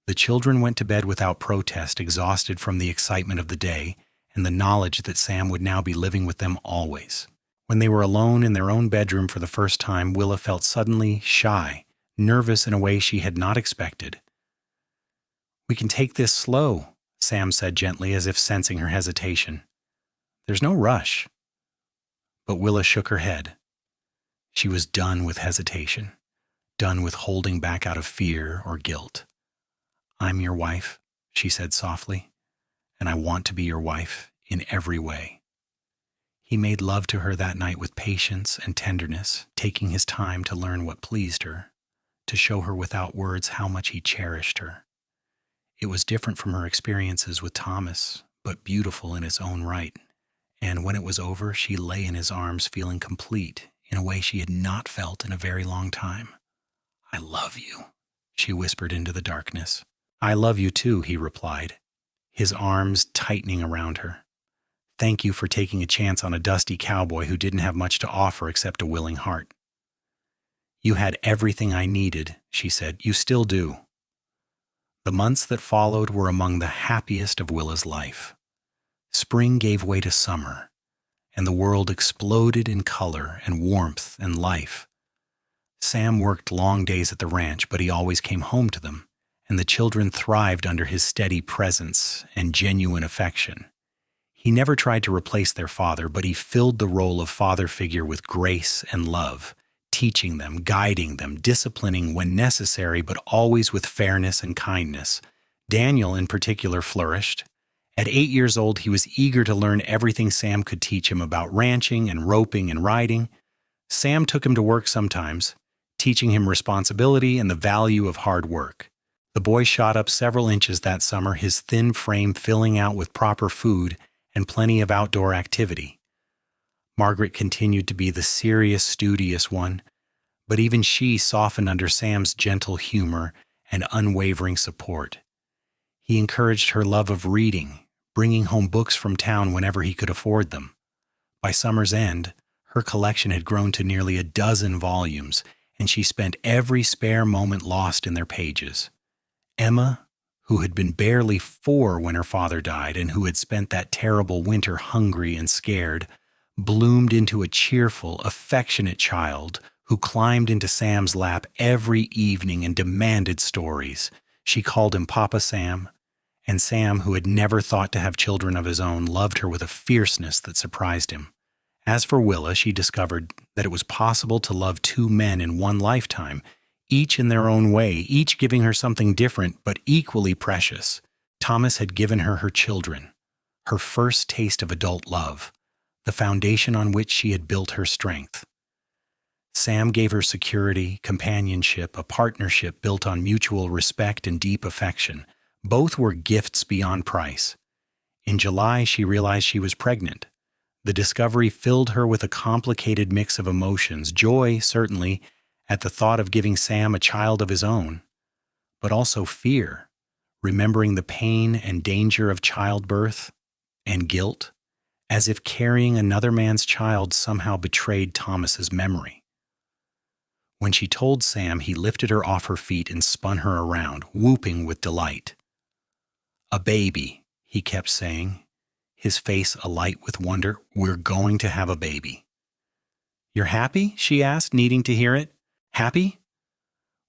The children went to bed without protest, exhausted from the excitement of the day and the knowledge that Sam would now be living with them always. When they were alone in their own bedroom for the first time, Willa felt suddenly shy, nervous in a way she had not expected. "We can take this slow," Sam said gently, as if sensing her hesitation. "There's no rush." But Willa shook her head. She was done with hesitation, done with holding back out of fear or guilt. "I'm your wife," she said softly, "and I want to be your wife in every way." He made love to her that night with patience and tenderness, taking his time to learn what pleased her, to show her without words how much he cherished her. It was different from her experiences with Thomas, but beautiful in its own right. And when it was over, she lay in his arms feeling complete in a way she had not felt in a very long time. "I love you," she whispered into the darkness. "I love you too," he replied, his arms tightening around her. "Thank you for taking a chance on a dusty cowboy who didn't have much to offer except a willing heart." "You had everything I needed," she said. "You still do." The months that followed were among the happiest of Willa's life. Spring gave way to summer, and the world exploded in color and warmth and life. Sam worked long days at the ranch, but he always came home to them, and the children thrived under his steady presence and genuine affection. He never tried to replace their father, but he filled the role of father figure with grace and love, teaching them, guiding them, disciplining when necessary, but always with fairness and kindness. Daniel, in particular, flourished. At 8 years old, he was eager to learn everything Sam could teach him about ranching and roping and riding. Sam took him to work sometimes, teaching him responsibility and the value of hard work. The boy shot up several inches that summer, his thin frame filling out with proper food and plenty of outdoor activity. Margaret continued to be the serious, studious one, but even she softened under Sam's gentle humor and unwavering support. He encouraged her love of reading, bringing home books from town whenever he could afford them. By summer's end, her collection had grown to nearly a dozen volumes, and she spent every spare moment lost in their pages. Emma, who had been barely 4 when her father died and who had spent that terrible winter hungry and scared, bloomed into a cheerful, affectionate child who climbed into Sam's lap every evening and demanded stories. She called him Papa Sam, and Sam, who had never thought to have children of his own, loved her with a fierceness that surprised him. As for Willa, she discovered that it was possible to love 2 men in one lifetime, each in their own way, each giving her something different but equally precious. Thomas had given her her children, her first taste of adult love, the foundation on which she had built her strength. Sam gave her security, companionship, a partnership built on mutual respect and deep affection. Both were gifts beyond price. In July, she realized she was pregnant. The discovery filled her with a complicated mix of emotions, joy, certainly, at the thought of giving Sam a child of his own, but also fear, remembering the pain and danger of childbirth, and guilt, as if carrying another man's child somehow betrayed Thomas's memory. When she told Sam, he lifted her off her feet and spun her around, whooping with delight. "A baby," he kept saying, his face alight with wonder. "We're going to have a baby." "You're happy?" she asked, needing to hear it. "Happy?"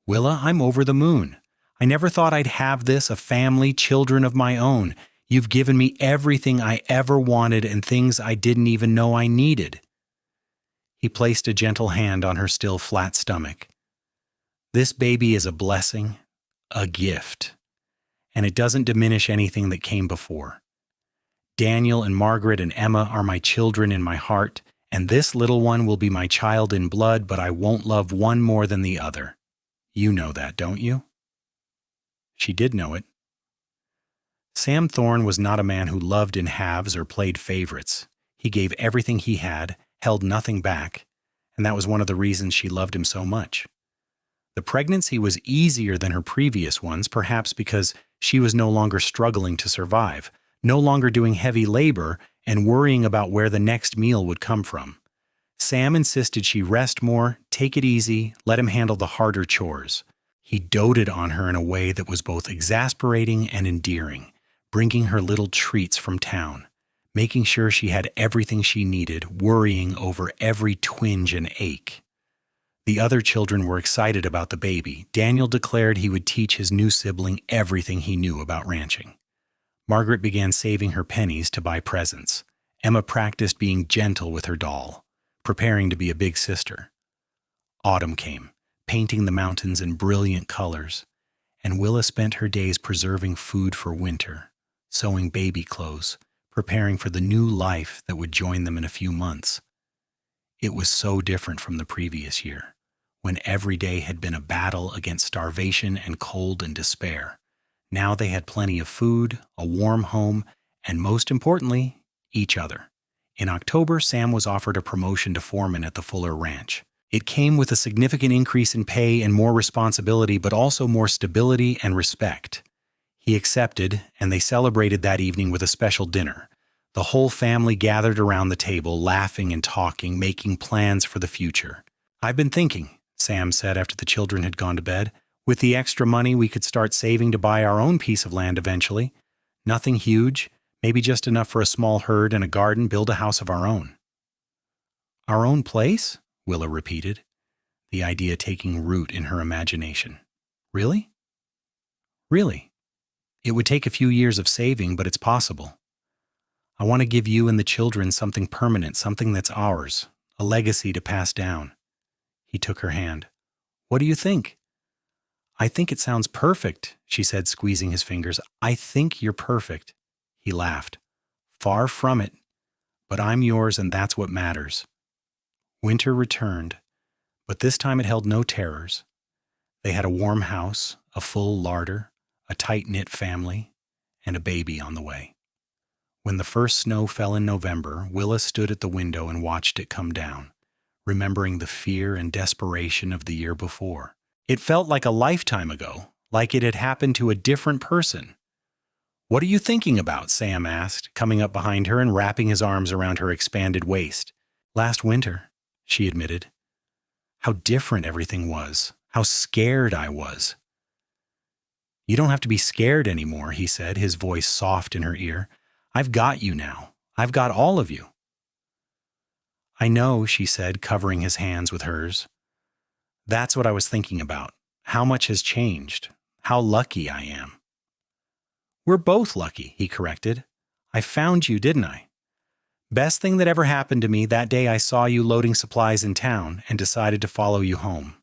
"Willa, I'm over the moon. I never thought I'd have this, a family, children of my own. You've given me everything I ever wanted and things I didn't even know I needed." He placed a gentle hand on her still flat stomach. "This baby is a blessing, a gift, and it doesn't diminish anything that came before. Daniel and Margaret and Emma are my children in my heart, and this little one will be my child in blood, but I won't love one more than the other. You know that, don't you?" She did know it. Sam Thorne was not a man who loved in halves or played favorites. He gave everything he had, held nothing back, and that was one of the reasons she loved him so much. The pregnancy was easier than her previous ones, perhaps because she was no longer struggling to survive, no longer doing heavy labor and worrying about where the next meal would come from. Sam insisted she rest more, take it easy, let him handle the harder chores. He doted on her in a way that was both exasperating and endearing, bringing her little treats from town, making sure she had everything she needed, worrying over every twinge and ache. The other children were excited about the baby. Daniel declared he would teach his new sibling everything he knew about ranching. Margaret began saving her pennies to buy presents. Emma practiced being gentle with her doll, preparing to be a big sister. Autumn came, painting the mountains in brilliant colors, and Willa spent her days preserving food for winter, sewing baby clothes, preparing for the new life that would join them in a few months. It was so different from the previous year, when every day had been a battle against starvation and cold and despair. Now they had plenty of food, a warm home, and most importantly, each other. In October, Sam was offered a promotion to foreman at the Fuller Ranch. It came with a significant increase in pay and more responsibility, but also more stability and respect. He accepted, and they celebrated that evening with a special dinner. The whole family gathered around the table, laughing and talking, making plans for the future. "I've been thinking," Sam said after the children had gone to bed, "with the extra money we could start saving to buy our own piece of land eventually. Nothing huge, maybe just enough for a small herd and a garden, build a house of our own." "Our own place?" Willa repeated, the idea taking root in her imagination. "Really?" "Really. It would take a few years of saving, but it's possible. I want to give you and the children something permanent, something that's ours, a legacy to pass down." He took her hand. "What do you think?" "I think it sounds perfect," she said, squeezing his fingers. "I think you're perfect." He laughed. "Far from it. But I'm yours, and that's what matters." Winter returned, but this time it held no terrors. They had a warm house, a full larder, a tight-knit family, and a baby on the way. When the first snow fell in November, Willa stood at the window and watched it come down, remembering the fear and desperation of the year before. It felt like a lifetime ago, like it had happened to a different person. "What are you thinking about?" Sam asked, coming up behind her and wrapping his arms around her expanded waist. "Last winter," she admitted. "How different everything was. How scared I was." "You don't have to be scared anymore," he said, his voice soft in her ear. "I've got you now. I've got all of you." "I know," she said, covering his hands with hers. "That's what I was thinking about. How much has changed. How lucky I am." "We're both lucky," he corrected. "I found you, didn't I? Best thing that ever happened to me that day I saw you loading supplies in town and decided to follow you home."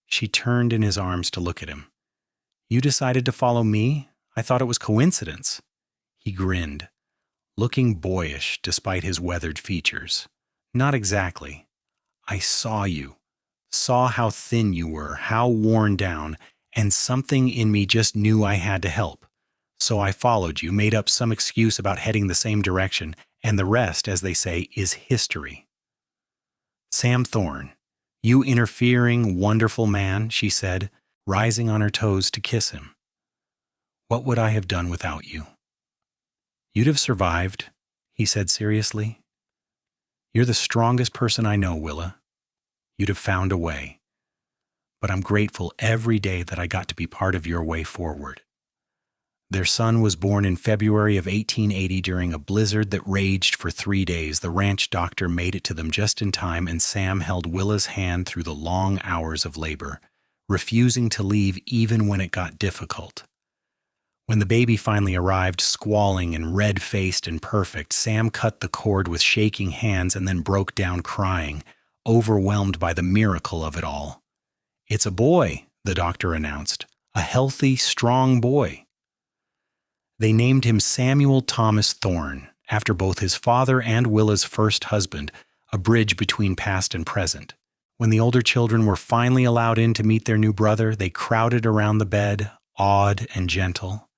She turned in his arms to look at him. "You decided to follow me? I thought it was coincidence." He grinned, looking boyish despite his weathered features. "Not exactly. I saw you, saw how thin you were, how worn down, and something in me just knew I had to help. So I followed you, made up some excuse about heading the same direction, and the rest, as they say, is history." "Sam Thorne, you interfering, wonderful man," she said, rising on her toes to kiss him. "What would I have done without you?" "You'd have survived," he said seriously. "You're the strongest person I know, Willa. You'd have found a way. But I'm grateful every day that I got to be part of your way forward." Their son was born in February of 1880 during a blizzard that raged for 3 days. The ranch doctor made it to them just in time, and Sam held Willa's hand through the long hours of labor, refusing to leave even when it got difficult. When the baby finally arrived, squalling and red-faced and perfect, Sam cut the cord with shaking hands and then broke down crying, overwhelmed by the miracle of it all. "It's a boy," the doctor announced. "A healthy, strong boy." They named him Samuel Thomas Thorne, after both his father and Willa's first husband, a bridge between past and present. When the older children were finally allowed in to meet their new brother, they crowded around the bed, awed and gentle,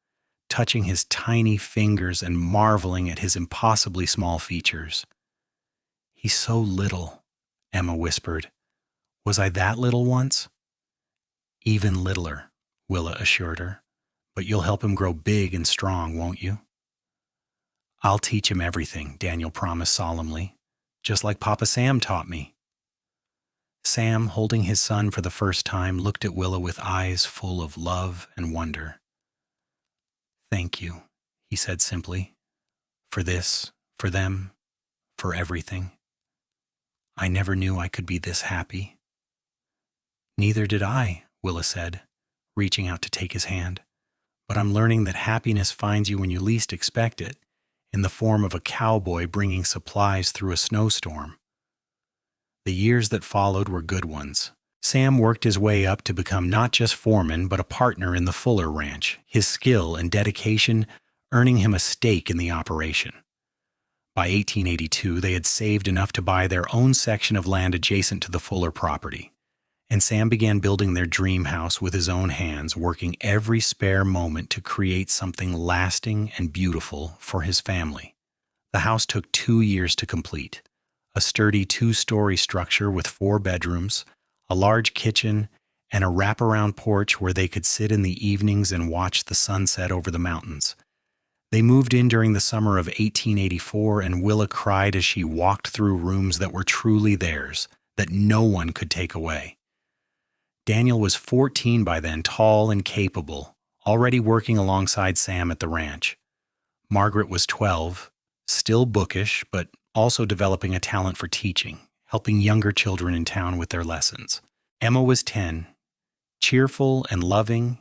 touching his tiny fingers and marveling at his impossibly small features. "He's so little," Emma whispered. "Was I that little once?" "Even littler," Willa assured her. "But you'll help him grow big and strong, won't you?" "I'll teach him everything," Daniel promised solemnly, "just like Papa Sam taught me." Sam, holding his son for the first time, looked at Willa with eyes full of love and wonder. "Thank you," he said simply, "for this, for them, for everything. I never knew I could be this happy." "Neither did I," Willa said, reaching out to take his hand. "But I'm learning that happiness finds you when you least expect it, in the form of a cowboy bringing supplies through a snowstorm." The years that followed were good ones. Sam worked his way up to become not just foreman, but a partner in the Fuller Ranch, his skill and dedication earning him a stake in the operation. By 1882, they had saved enough to buy their own section of land adjacent to the Fuller property, and Sam began building their dream house with his own hands, working every spare moment to create something lasting and beautiful for his family. The house took 2 years to complete. A sturdy 2-story structure with 4 bedrooms, a large kitchen, and a wraparound porch where they could sit in the evenings and watch the sunset over the mountains. They moved in during the summer of 1884, and Willa cried as she walked through rooms that were truly theirs, that no one could take away. Daniel was 14 by then, tall and capable, already working alongside Sam at the ranch. Margaret was 12, still bookish, but also developing a talent for teaching, helping younger children in town with their lessons. Emma was 10, cheerful and loving,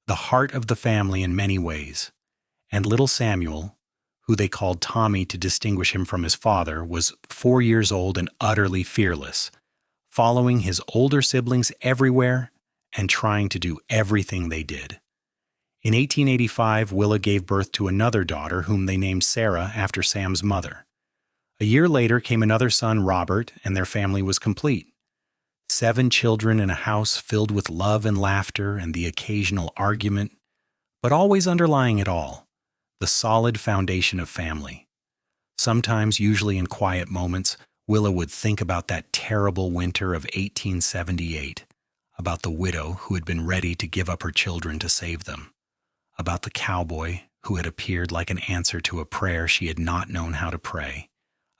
the heart of the family in many ways. And little Samuel, who they called Tommy to distinguish him from his father, was 4 years old and utterly fearless, following his older siblings everywhere and trying to do everything they did. In 1885, Willa gave birth to another daughter whom they named Sarah after Sam's mother. A year later came another son, Robert, and their family was complete. 7 children in a house filled with love and laughter and the occasional argument, but always underlying it all, the solid foundation of family. Sometimes, usually in quiet moments, Willa would think about that terrible winter of 1878, about the widow who had been ready to give up her children to save them, about the cowboy who had appeared like an answer to a prayer she had not known how to pray,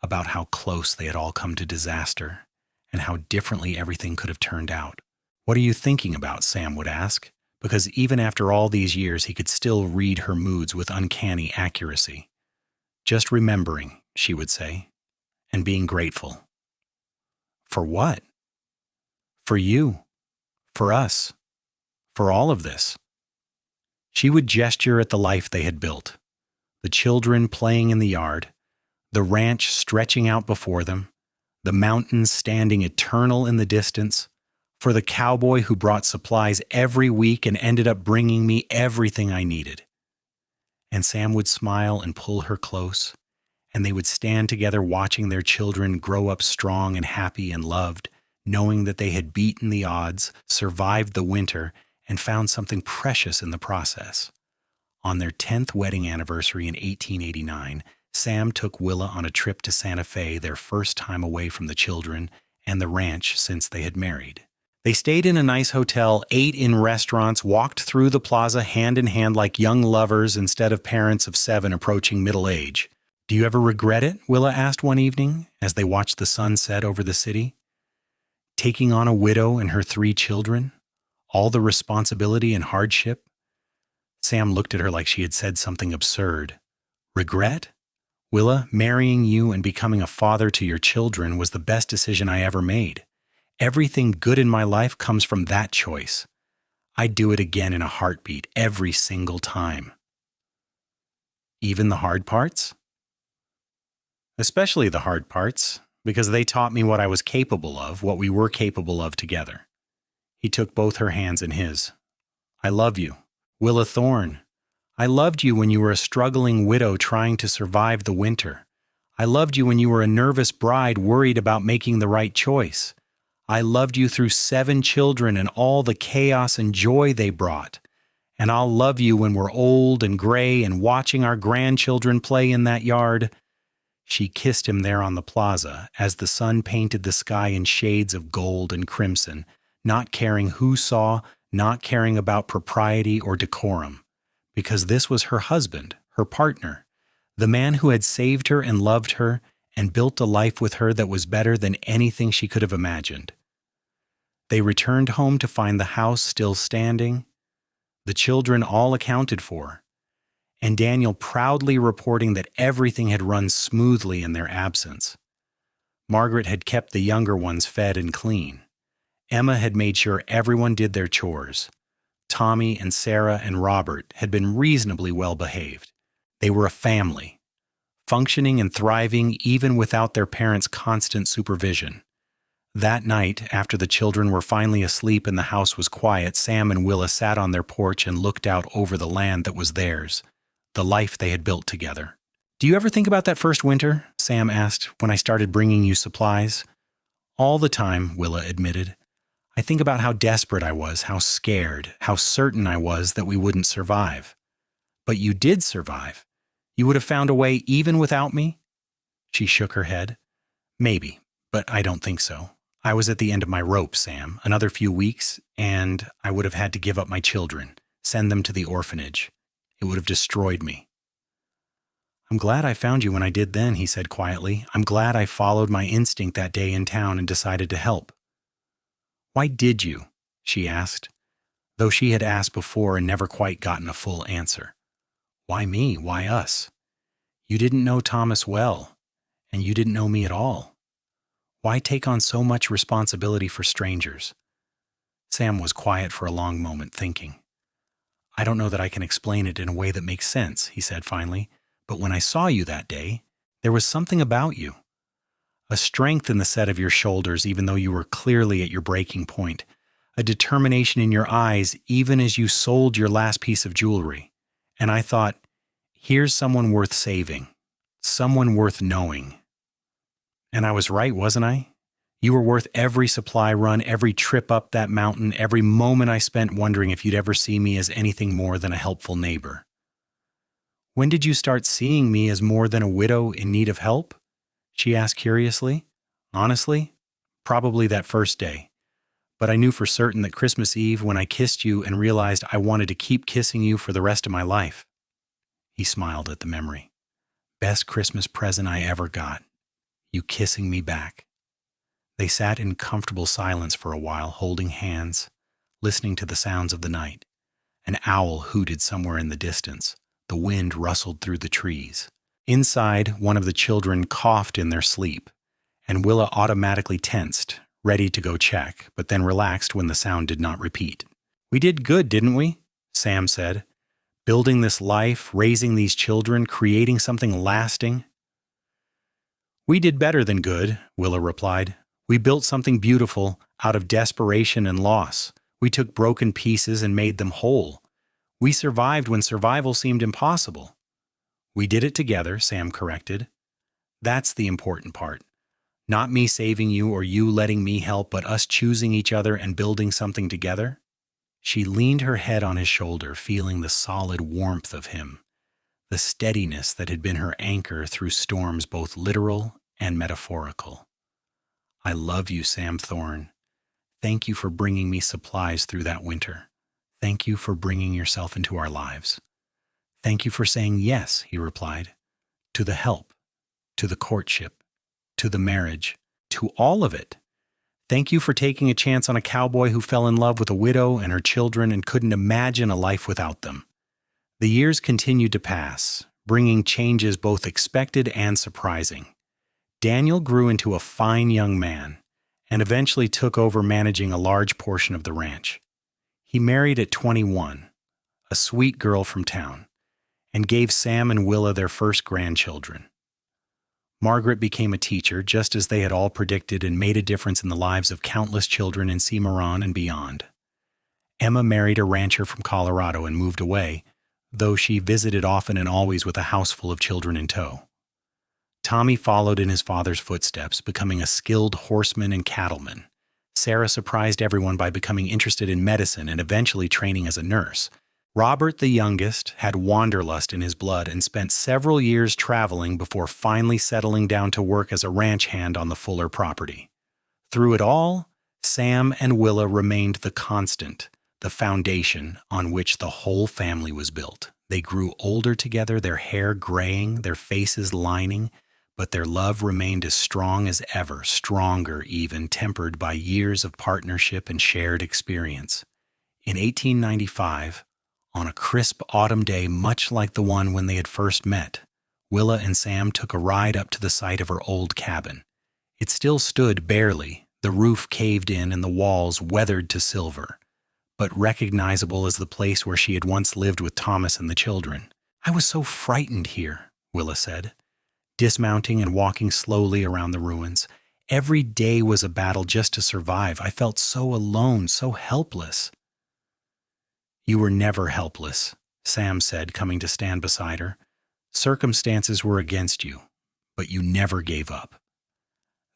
about how close they had all come to disaster, and how differently everything could have turned out. "What are you thinking about?" Sam would ask, because even after all these years he could still read her moods with uncanny accuracy. "Just remembering," she would say, "and being grateful." "For what?" "For you, for us, for all of this." She would gesture at the life they had built, the children playing in the yard, the ranch stretching out before them, the mountains standing eternal in the distance, for the cowboy who brought supplies every week and ended up bringing me everything I needed. And Sam would smile and pull her close, and they would stand together watching their children grow up strong and happy and loved, knowing that they had beaten the odds, survived the winter, and found something precious in the process. On their 10th wedding anniversary in 1889, Sam took Willa on a trip to Santa Fe, their first time away from the children and the ranch since they had married. They stayed in a nice hotel, ate in restaurants, walked through the plaza hand in hand like young lovers instead of parents of 7 approaching middle age. "Do you ever regret it?" Willa asked one evening as they watched the sun set over the city. "Taking on a widow and her 3 children? All the responsibility and hardship?" Sam looked at her like she had said something absurd. "Regret? Willa, marrying you and becoming a father to your children was the best decision I ever made. Everything good in my life comes from that choice. I'd do it again in a heartbeat every single time." "Even the hard parts?" "Especially the hard parts, because they taught me what I was capable of, what we were capable of together." He took both her hands in his. "I love you, Willa Thorne. I loved you when you were a struggling widow trying to survive the winter. I loved you when you were a nervous bride worried about making the right choice. I loved you through 7 children and all the chaos and joy they brought. And I'll love you when we're old and gray and watching our grandchildren play in that yard." She kissed him there on the plaza as the sun painted the sky in shades of gold and crimson, not caring who saw, not caring about propriety or decorum. Because this was her husband, her partner, the man who had saved her and loved her and built a life with her that was better than anything she could have imagined. They returned home to find the house still standing, the children all accounted for, and Daniel proudly reporting that everything had run smoothly in their absence. Margaret had kept the younger ones fed and clean. Emma had made sure everyone did their chores. Tommy and Sarah and Robert had been reasonably well behaved. They were a family, functioning and thriving even without their parents' constant supervision. That night, after the children were finally asleep and the house was quiet, Sam and Willa sat on their porch and looked out over the land that was theirs, the life they had built together. "Do you ever think about that first winter?" Sam asked, "when I started bringing you supplies?" "All the time," Willa admitted. "I think about how desperate I was, how scared, how certain I was that we wouldn't survive." "But you did survive. You would have found a way even without me?" She shook her head. "Maybe, but I don't think so. I was at the end of my rope, Sam. Another few weeks, and I would have had to give up my children, send them to the orphanage. It would have destroyed me." "I'm glad I found you when I did then," he said quietly. "I'm glad I followed my instinct that day in town and decided to help." "Why did you?" she asked, though she had asked before and never quite gotten a full answer. "Why me? Why us? You didn't know Thomas well, and you didn't know me at all. Why take on so much responsibility for strangers?" Sam was quiet for a long moment, thinking. "I don't know that I can explain it in a way that makes sense," he said finally, "but when I saw you that day, there was something about you. A strength in the set of your shoulders even though you were clearly at your breaking point. A determination in your eyes even as you sold your last piece of jewelry. And I thought, here's someone worth saving, someone worth knowing. And I was right, wasn't I? You were worth every supply run, every trip up that mountain, every moment I spent wondering if you'd ever see me as anything more than a helpful neighbor." "When did you start seeing me as more than a widow in need of help?" she asked curiously. "Honestly, probably that first day. But I knew for certain that Christmas Eve when I kissed you and realized I wanted to keep kissing you for the rest of my life." He smiled at the memory. "Best Christmas present I ever got. You kissing me back." They sat in comfortable silence for a while, holding hands, listening to the sounds of the night. An owl hooted somewhere in the distance. The wind rustled through the trees. Inside, one of the children coughed in their sleep, and Willa automatically tensed, ready to go check, but then relaxed when the sound did not repeat. "We did good, didn't we?" Sam said. "Building this life, raising these children, creating something lasting." "We did better than good," Willa replied. "We built something beautiful out of desperation and loss. We took broken pieces and made them whole. We survived when survival seemed impossible." "We did it together," Sam corrected. "That's the important part. Not me saving you or you letting me help, but us choosing each other and building something together." She leaned her head on his shoulder, feeling the solid warmth of him, the steadiness that had been her anchor through storms both literal and metaphorical. "I love you, Sam Thorne. Thank you for bringing me supplies through that winter. Thank you for bringing yourself into our lives." "Thank you for saying yes," he replied, "to the help, to the courtship, to the marriage, to all of it. Thank you for taking a chance on a cowboy who fell in love with a widow and her children and couldn't imagine a life without them." The years continued to pass, bringing changes both expected and surprising. Daniel grew into a fine young man and eventually took over managing a large portion of the ranch. He married at 21, a sweet girl from town, and gave Sam and Willa their first grandchildren. Margaret became a teacher, just as they had all predicted, and made a difference in the lives of countless children in Cimarron and beyond. Emma married a rancher from Colorado and moved away, though she visited often and always with a house full of children in tow. Tommy followed in his father's footsteps, becoming a skilled horseman and cattleman. Sarah surprised everyone by becoming interested in medicine and eventually training as a nurse. Robert, the youngest, had wanderlust in his blood and spent several years traveling before finally settling down to work as a ranch hand on the Fuller property. Through it all, Sam and Willa remained the constant, the foundation on which the whole family was built. They grew older together, their hair graying, their faces lining, but their love remained as strong as ever, stronger even, tempered by years of partnership and shared experience. In 1895, on a crisp autumn day much like the one when they had first met, Willa and Sam took a ride up to the site of her old cabin. It still stood barely, the roof caved in and the walls weathered to silver, but recognizable as the place where she had once lived with Thomas and the children. "I was so frightened here," Willa said, dismounting and walking slowly around the ruins. "Every day was a battle just to survive. I felt so alone, so helpless." "You were never helpless," Sam said, coming to stand beside her. "Circumstances were against you, but you never gave up.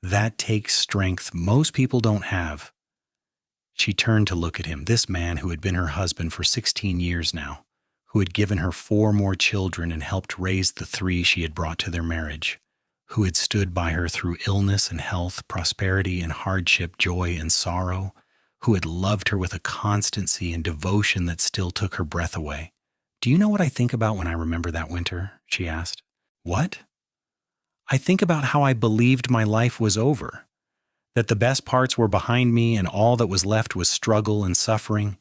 That takes strength most people don't have." She turned to look at him, this man who had been her husband for 16 years now, who had given her 4 more children and helped raise the 3 she had brought to their marriage, who had stood by her through illness and health, prosperity and hardship, joy and sorrow, who had loved her with a constancy and devotion that still took her breath away. "Do you know what I think about when I remember that winter?" she asked. "What?" "I think about how I believed my life was over, that the best parts were behind me and all that was left was struggle and suffering.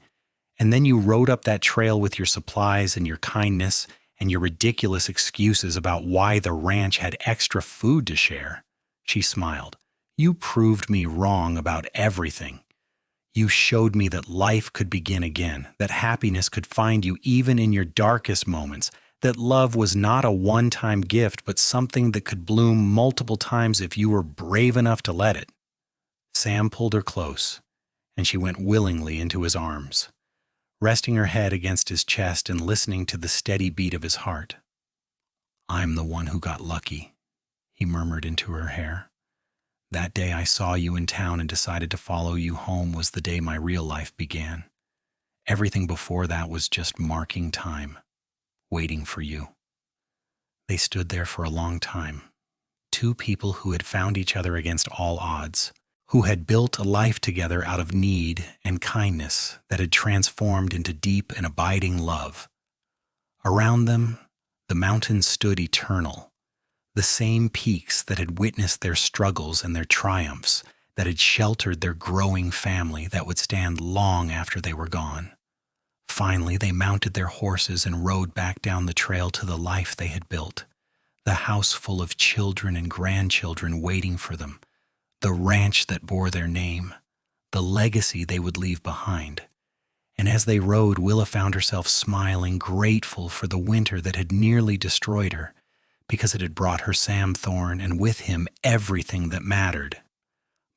And then you rode up that trail with your supplies and your kindness and your ridiculous excuses about why the ranch had extra food to share." She smiled. "You proved me wrong about everything. You showed me that life could begin again, that happiness could find you even in your darkest moments, that love was not a one-time gift but something that could bloom multiple times if you were brave enough to let it." Sam pulled her close, and she went willingly into his arms, resting her head against his chest and listening to the steady beat of his heart. "I'm the one who got lucky," he murmured into her hair. "That day I saw you in town and decided to follow you home was the day my real life began. Everything before that was just marking time, waiting for you." They stood there for a long time, 2 people who had found each other against all odds, who had built a life together out of need and kindness that had transformed into deep and abiding love. Around them, the mountains stood eternal, the same peaks that had witnessed their struggles and their triumphs, that had sheltered their growing family that would stand long after they were gone. Finally, they mounted their horses and rode back down the trail to the life they had built, the house full of children and grandchildren waiting for them, the ranch that bore their name, the legacy they would leave behind. And as they rode, Willa found herself smiling, grateful for the winter that had nearly destroyed her, because it had brought her Sam Thorne and with him everything that mattered.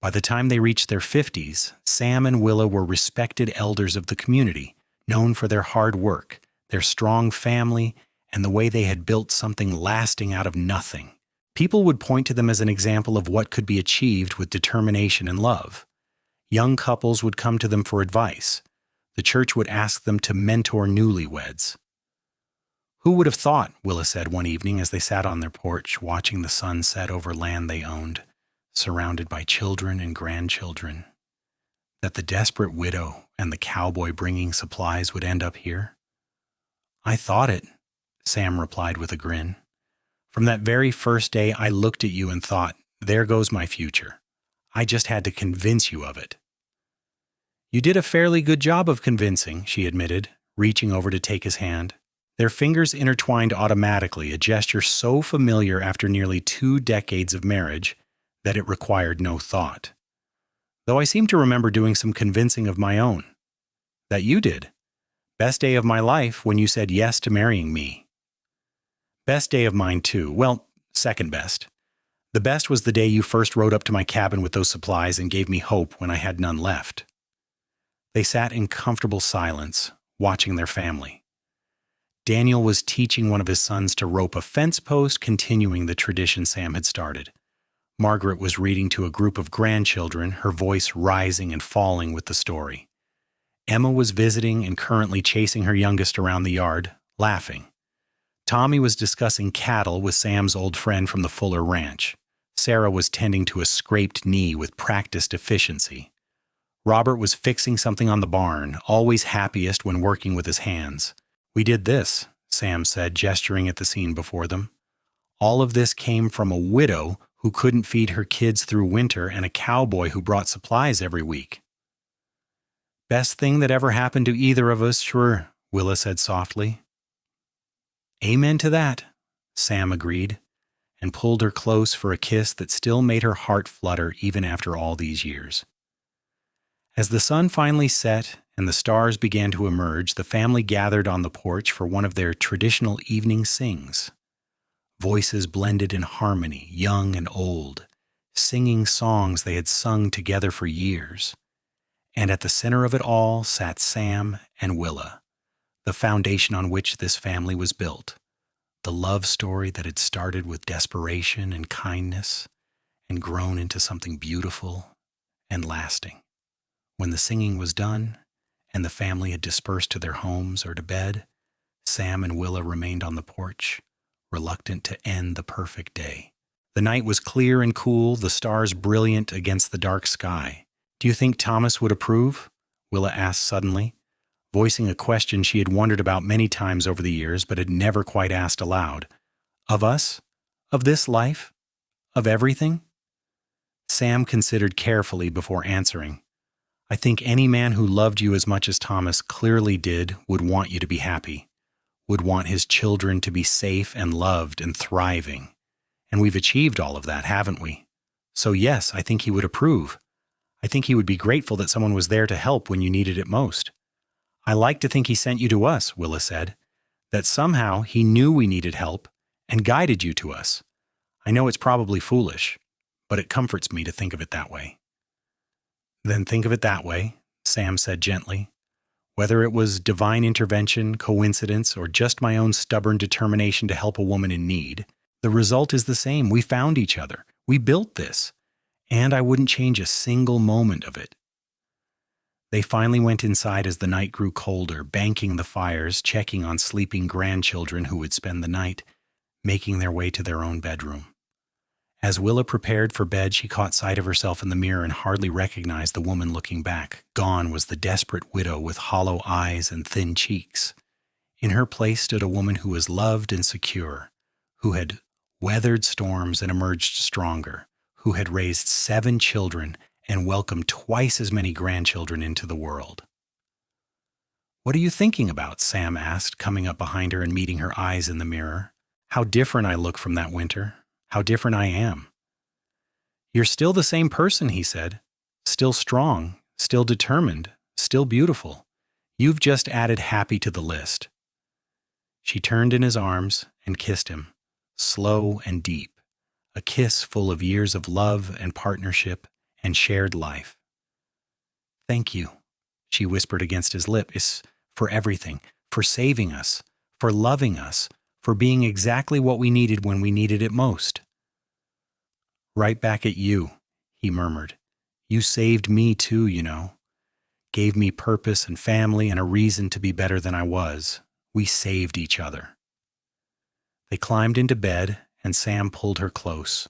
By the time they reached their 50s, Sam and Willa were respected elders of the community, known for their hard work, their strong family, and the way they had built something lasting out of nothing. People would point to them as an example of what could be achieved with determination and love. Young couples would come to them for advice. The church would ask them to mentor newlyweds. "Who would have thought," Willa said one evening as they sat on their porch watching the sun set over land they owned, surrounded by children and grandchildren, "that the desperate widow and the cowboy bringing supplies would end up here?" "I thought it," Sam replied with a grin. "From that very first day, I looked at you and thought, there goes my future. I just had to convince you of it." "You did a fairly good job of convincing," she admitted, reaching over to take his hand. Their fingers intertwined automatically, a gesture so familiar after nearly 2 decades of marriage that it required no thought. "Though I seem to remember doing some convincing of my own." "That you did. Best day of my life when you said yes to marrying me." "Best day of mine, too. Well, second best. The best was the day you first rode up to my cabin with those supplies and gave me hope when I had none left." They sat in comfortable silence, watching their family. Daniel was teaching one of his sons to rope a fence post, continuing the tradition Sam had started. Margaret was reading to a group of grandchildren, her voice rising and falling with the story. Emma was visiting and currently chasing her youngest around the yard, laughing. Tommy was discussing cattle with Sam's old friend from the Fuller Ranch. Sarah was tending to a scraped knee with practiced efficiency. Robert was fixing something on the barn, always happiest when working with his hands. "We did this," Sam said, gesturing at the scene before them. All of this came from a widow who couldn't feed her kids through winter and a cowboy who brought supplies every week. Best thing that ever happened to either of us, sure, Willa said softly. Amen to that, Sam agreed, and pulled her close for a kiss that still made her heart flutter even after all these years. As the sun finally set and the stars began to emerge, the family gathered on the porch for one of their traditional evening sings. Voices blended in harmony, young and old, singing songs they had sung together for years. And at the center of it all sat Sam and Willa, the foundation on which this family was built, the love story that had started with desperation and kindness and grown into something beautiful and lasting. When the singing was done and the family had dispersed to their homes or to bed, Sam and Willa remained on the porch, reluctant to end the perfect day. The night was clear and cool, the stars brilliant against the dark sky. Do you think Thomas would approve? Willa asked suddenly, voicing a question she had wondered about many times over the years but had never quite asked aloud. Of us? Of this life? Of everything? Sam considered carefully before answering. I think any man who loved you as much as Thomas clearly did would want you to be happy, would want his children to be safe and loved and thriving. And we've achieved all of that, haven't we? So yes, I think he would approve. I think he would be grateful that someone was there to help when you needed it most. I like to think he sent you to us, Willa said, that somehow he knew we needed help and guided you to us. I know it's probably foolish, but it comforts me to think of it that way. Then think of it that way, Sam said gently. Whether it was divine intervention, coincidence, or just my own stubborn determination to help a woman in need, the result is the same. We found each other. We built this. And I wouldn't change a single moment of it. They finally went inside as the night grew colder, banking the fires, checking on sleeping grandchildren who would spend the night, making their way to their own bedroom. As Willa prepared for bed, she caught sight of herself in the mirror and hardly recognized the woman looking back. Gone was the desperate widow with hollow eyes and thin cheeks. In her place stood a woman who was loved and secure, who had weathered storms and emerged stronger, who had raised 7 children and welcomed twice as many grandchildren into the world. What are you thinking about? Sam asked, coming up behind her and meeting her eyes in the mirror. How different I look from that winter. How different I am. You're still the same person, he said. Still strong, still determined, still beautiful. You've just added happy to the list. She turned in his arms and kissed him, slow and deep, a kiss full of years of love and partnership and shared life. Thank you, she whispered against his lip, is for everything, for saving us, for loving us, for being exactly what we needed when we needed it most. Right back at you, he murmured. You saved me too, you know. Gave me purpose and family and a reason to be better than I was. We saved each other. They climbed into bed, and Sam pulled her close,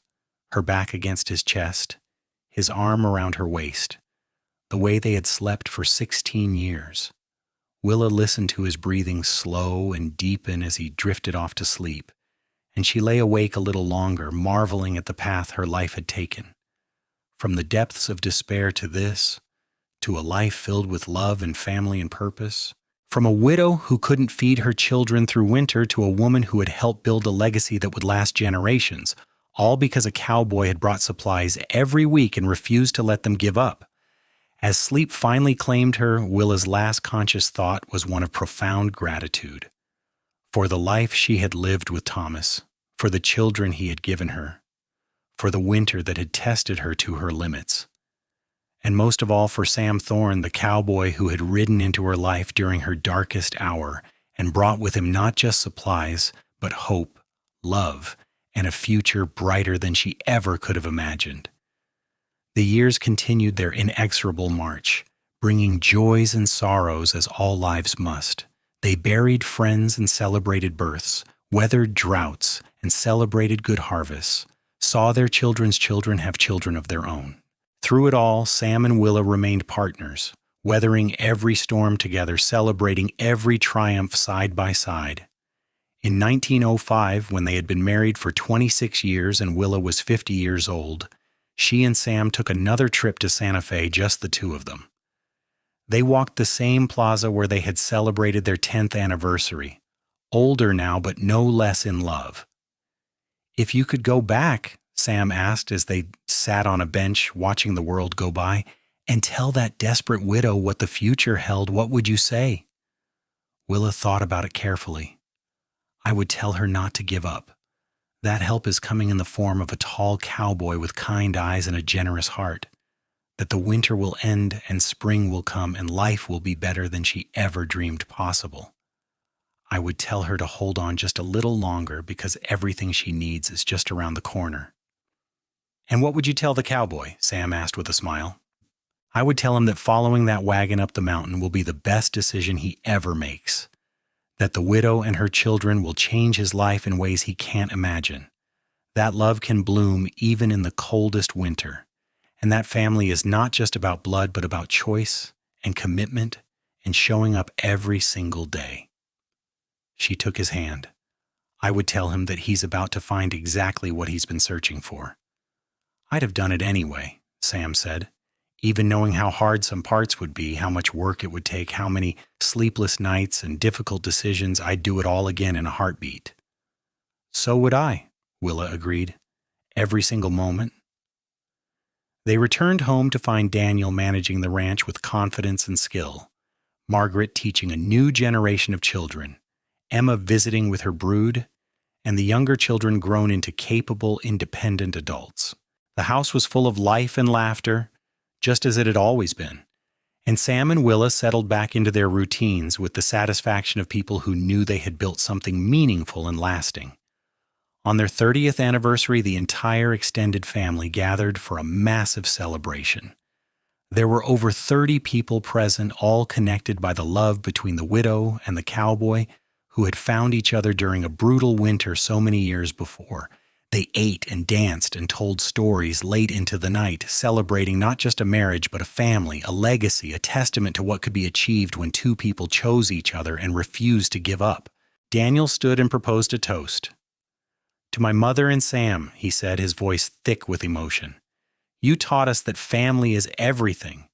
her back against his chest, his arm around her waist, the way they had slept for 16 years. Willa listened to his breathing slow and deepen as he drifted off to sleep, and she lay awake a little longer, marveling at the path her life had taken. From the depths of despair to this, to a life filled with love and family and purpose. From a widow who couldn't feed her children through winter to a woman who had helped build a legacy that would last generations, all because a cowboy had brought supplies every week and refused to let them give up. As sleep finally claimed her, Willa's last conscious thought was one of profound gratitude. For the life she had lived with Thomas, for the children he had given her, for the winter that had tested her to her limits, and most of all for Sam Thorne, the cowboy who had ridden into her life during her darkest hour and brought with him not just supplies, but hope, love, and a future brighter than she ever could have imagined. The years continued their inexorable march, bringing joys and sorrows as all lives must. They buried friends and celebrated births, weathered droughts and celebrated good harvests, saw their children's children have children of their own. Through it all, Sam and Willa remained partners, weathering every storm together, celebrating every triumph side by side. In 1905, when they had been married for 26 years and Willa was 50 years old, she and Sam took another trip to Santa Fe, just the two of them. They walked the same plaza where they had celebrated their 10th anniversary, older now but no less in love. "If you could go back," Sam asked as they sat on a bench watching the world go by, "and tell that desperate widow what the future held, what would you say?" Willa thought about it carefully. "I would tell her not to give up. That help is coming in the form of a tall cowboy with kind eyes and a generous heart. That the winter will end and spring will come and life will be better than she ever dreamed possible. I would tell her to hold on just a little longer because everything she needs is just around the corner." "And what would you tell the cowboy?" Sam asked with a smile. "I would tell him that following that wagon up the mountain will be the best decision he ever makes. That the widow and her children will change his life in ways he can't imagine. That love can bloom even in the coldest winter. And that family is not just about blood, but about choice and commitment and showing up every single day." She took his hand. "I would tell him that he's about to find exactly what he's been searching for." "I'd have done it anyway," Sam said. "Even knowing how hard some parts would be, how much work it would take, how many sleepless nights and difficult decisions, I'd do it all again in a heartbeat." "So would I," Willa agreed. "Every single moment." They returned home to find Daniel managing the ranch with confidence and skill, Margaret teaching a new generation of children, Emma visiting with her brood, and the younger children grown into capable, independent adults. The house was full of life and laughter, just as it had always been, and Sam and Willa settled back into their routines with the satisfaction of people who knew they had built something meaningful and lasting. On their 30th anniversary, the entire extended family gathered for a massive celebration. There were over 30 people present, all connected by the love between the widow and the cowboy, who had found each other during a brutal winter so many years before. They ate and danced and told stories late into the night, celebrating not just a marriage, but a family, a legacy, a testament to what could be achieved when two people chose each other and refused to give up. Daniel stood and proposed a toast. "To my mother and Sam," he said, his voice thick with emotion. "You taught us that family is everything,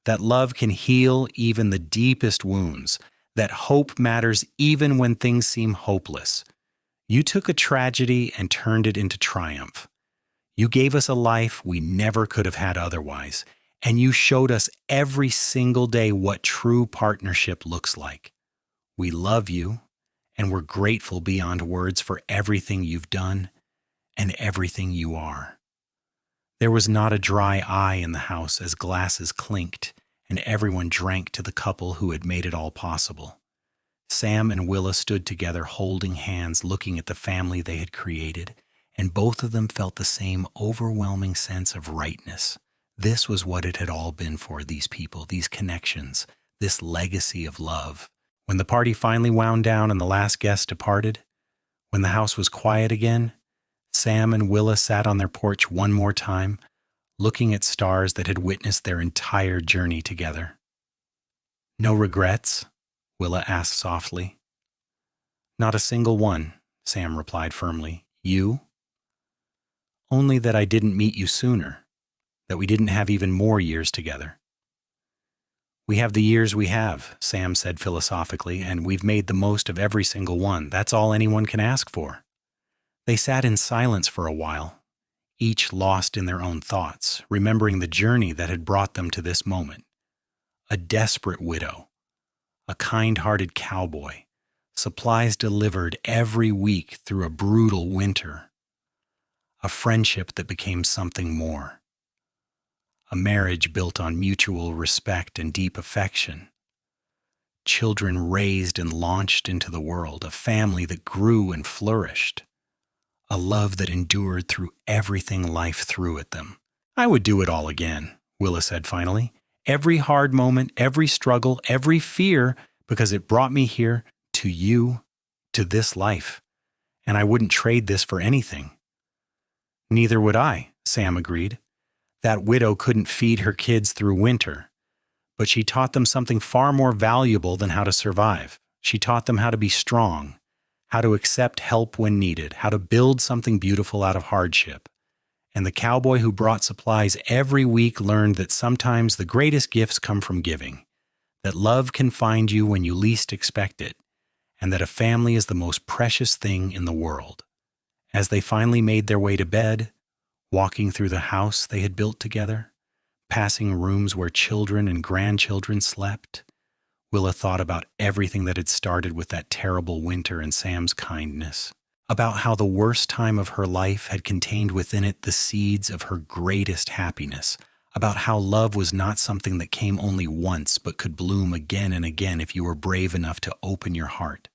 that love can heal even the deepest wounds, that hope matters even when things seem hopeless. You took a tragedy and turned it into triumph. You gave us a life we never could have had otherwise, and you showed us every single day what true partnership looks like. We love you, and we're grateful beyond words for everything you've done and everything you are." There was not a dry eye in the house as glasses clinked, and everyone drank to the couple who had made it all possible. Sam and Willa stood together holding hands, looking at the family they had created, and both of them felt the same overwhelming sense of rightness. This was what it had all been for, these people, these connections, this legacy of love. When the party finally wound down and the last guest departed, when the house was quiet again, Sam and Willa sat on their porch one more time, looking at stars that had witnessed their entire journey together. "No regrets?" Willa asked softly. "Not a single one," Sam replied firmly. "You?" "Only that I didn't meet you sooner, that we didn't have even more years together." "We have the years we have," Sam said philosophically, "and we've made the most of every single one. That's all anyone can ask for." They sat in silence for a while, each lost in their own thoughts, remembering the journey that had brought them to this moment. A desperate widow, a kind-hearted cowboy, supplies delivered every week through a brutal winter, a friendship that became something more, a marriage built on mutual respect and deep affection, children raised and launched into the world, a family that grew and flourished, a love that endured through everything life threw at them. "I would do it all again," Willa said finally. "Every hard moment, every struggle, every fear, because it brought me here, to you, to this life. And I wouldn't trade this for anything." "Neither would I," Sam agreed. "That widow couldn't feed her kids through winter, but she taught them something far more valuable than how to survive. She taught them how to be strong, how to accept help when needed, how to build something beautiful out of hardship. And the cowboy who brought supplies every week learned that sometimes the greatest gifts come from giving, that love can find you when you least expect it, and that a family is the most precious thing in the world. As they finally made their way to bed, walking through the house they had built together, passing rooms where children and grandchildren slept, Willa thought about everything that had started with that terrible winter and Sam's kindness, about how the worst time of her life had contained within it the seeds of her greatest happiness, about how love was not something that came only once but could bloom again and again if you were brave enough to open your heart.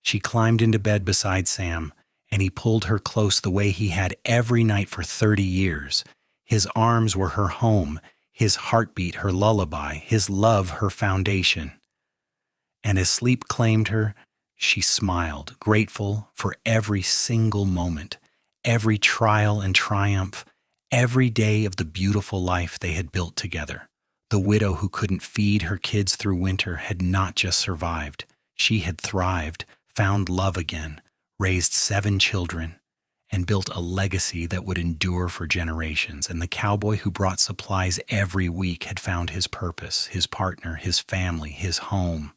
She climbed into bed beside Sam, and he pulled her close the way he had every night for 30 years. His arms were her home, his heartbeat her lullaby, his love her foundation. And as sleep claimed her, she smiled, grateful for every single moment, every trial and triumph, every day of the beautiful life they had built together. The widow who couldn't feed her kids through winter had not just survived. She had thrived, found love again, raised 7 children, and built a legacy that would endure for generations. And the cowboy who brought supplies every week had found his purpose, his partner, his family, his home.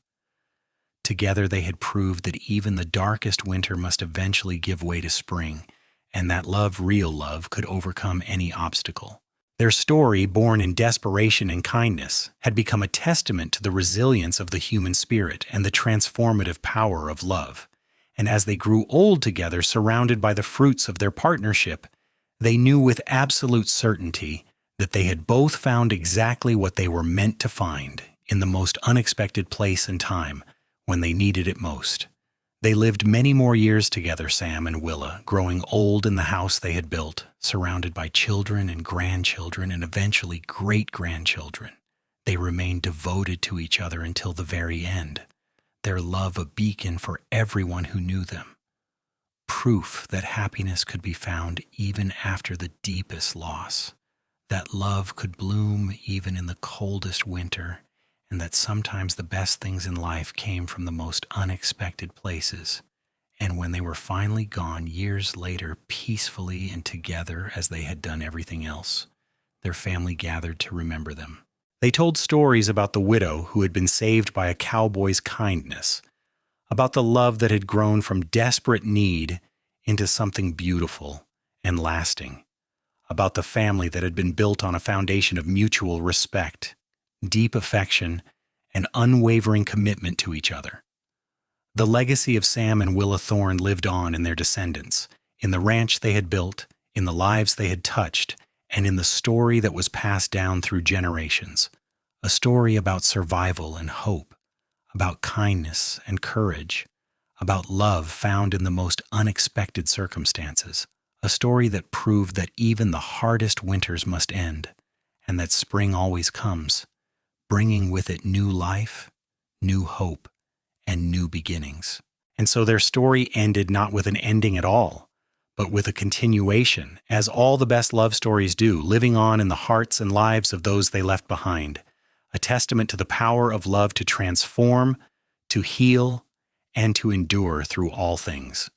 Together they had proved that even the darkest winter must eventually give way to spring, and that love, real love, could overcome any obstacle. Their story, born in desperation and kindness, had become a testament to the resilience of the human spirit and the transformative power of love. And as they grew old together, surrounded by the fruits of their partnership, they knew with absolute certainty that they had both found exactly what they were meant to find in the most unexpected place and time when they needed it most. They lived many more years together, Sam and Willa, growing old in the house they had built, surrounded by children and grandchildren and eventually great-grandchildren. They remained devoted to each other until the very end, their love a beacon for everyone who knew them. Proof that happiness could be found even after the deepest loss, that love could bloom even in the coldest winter, and that sometimes the best things in life came from the most unexpected places. And when they were finally gone years later, peacefully and together as they had done everything else, their family gathered to remember them. They told stories about the widow who had been saved by a cowboy's kindness, about the love that had grown from desperate need into something beautiful and lasting, about the family that had been built on a foundation of mutual respect, deep affection, and unwavering commitment to each other. The legacy of Sam and Willa Thorne lived on in their descendants, in the ranch they had built, in the lives they had touched, and in the story that was passed down through generations. A story about survival and hope, about kindness and courage, about love found in the most unexpected circumstances. A story that proved that even the hardest winters must end, and that spring always comes, bringing with it new life, new hope, and new beginnings. And so their story ended not with an ending at all, but with a continuation, as all the best love stories do, living on in the hearts and lives of those they left behind, a testament to the power of love to transform, to heal, and to endure through all things.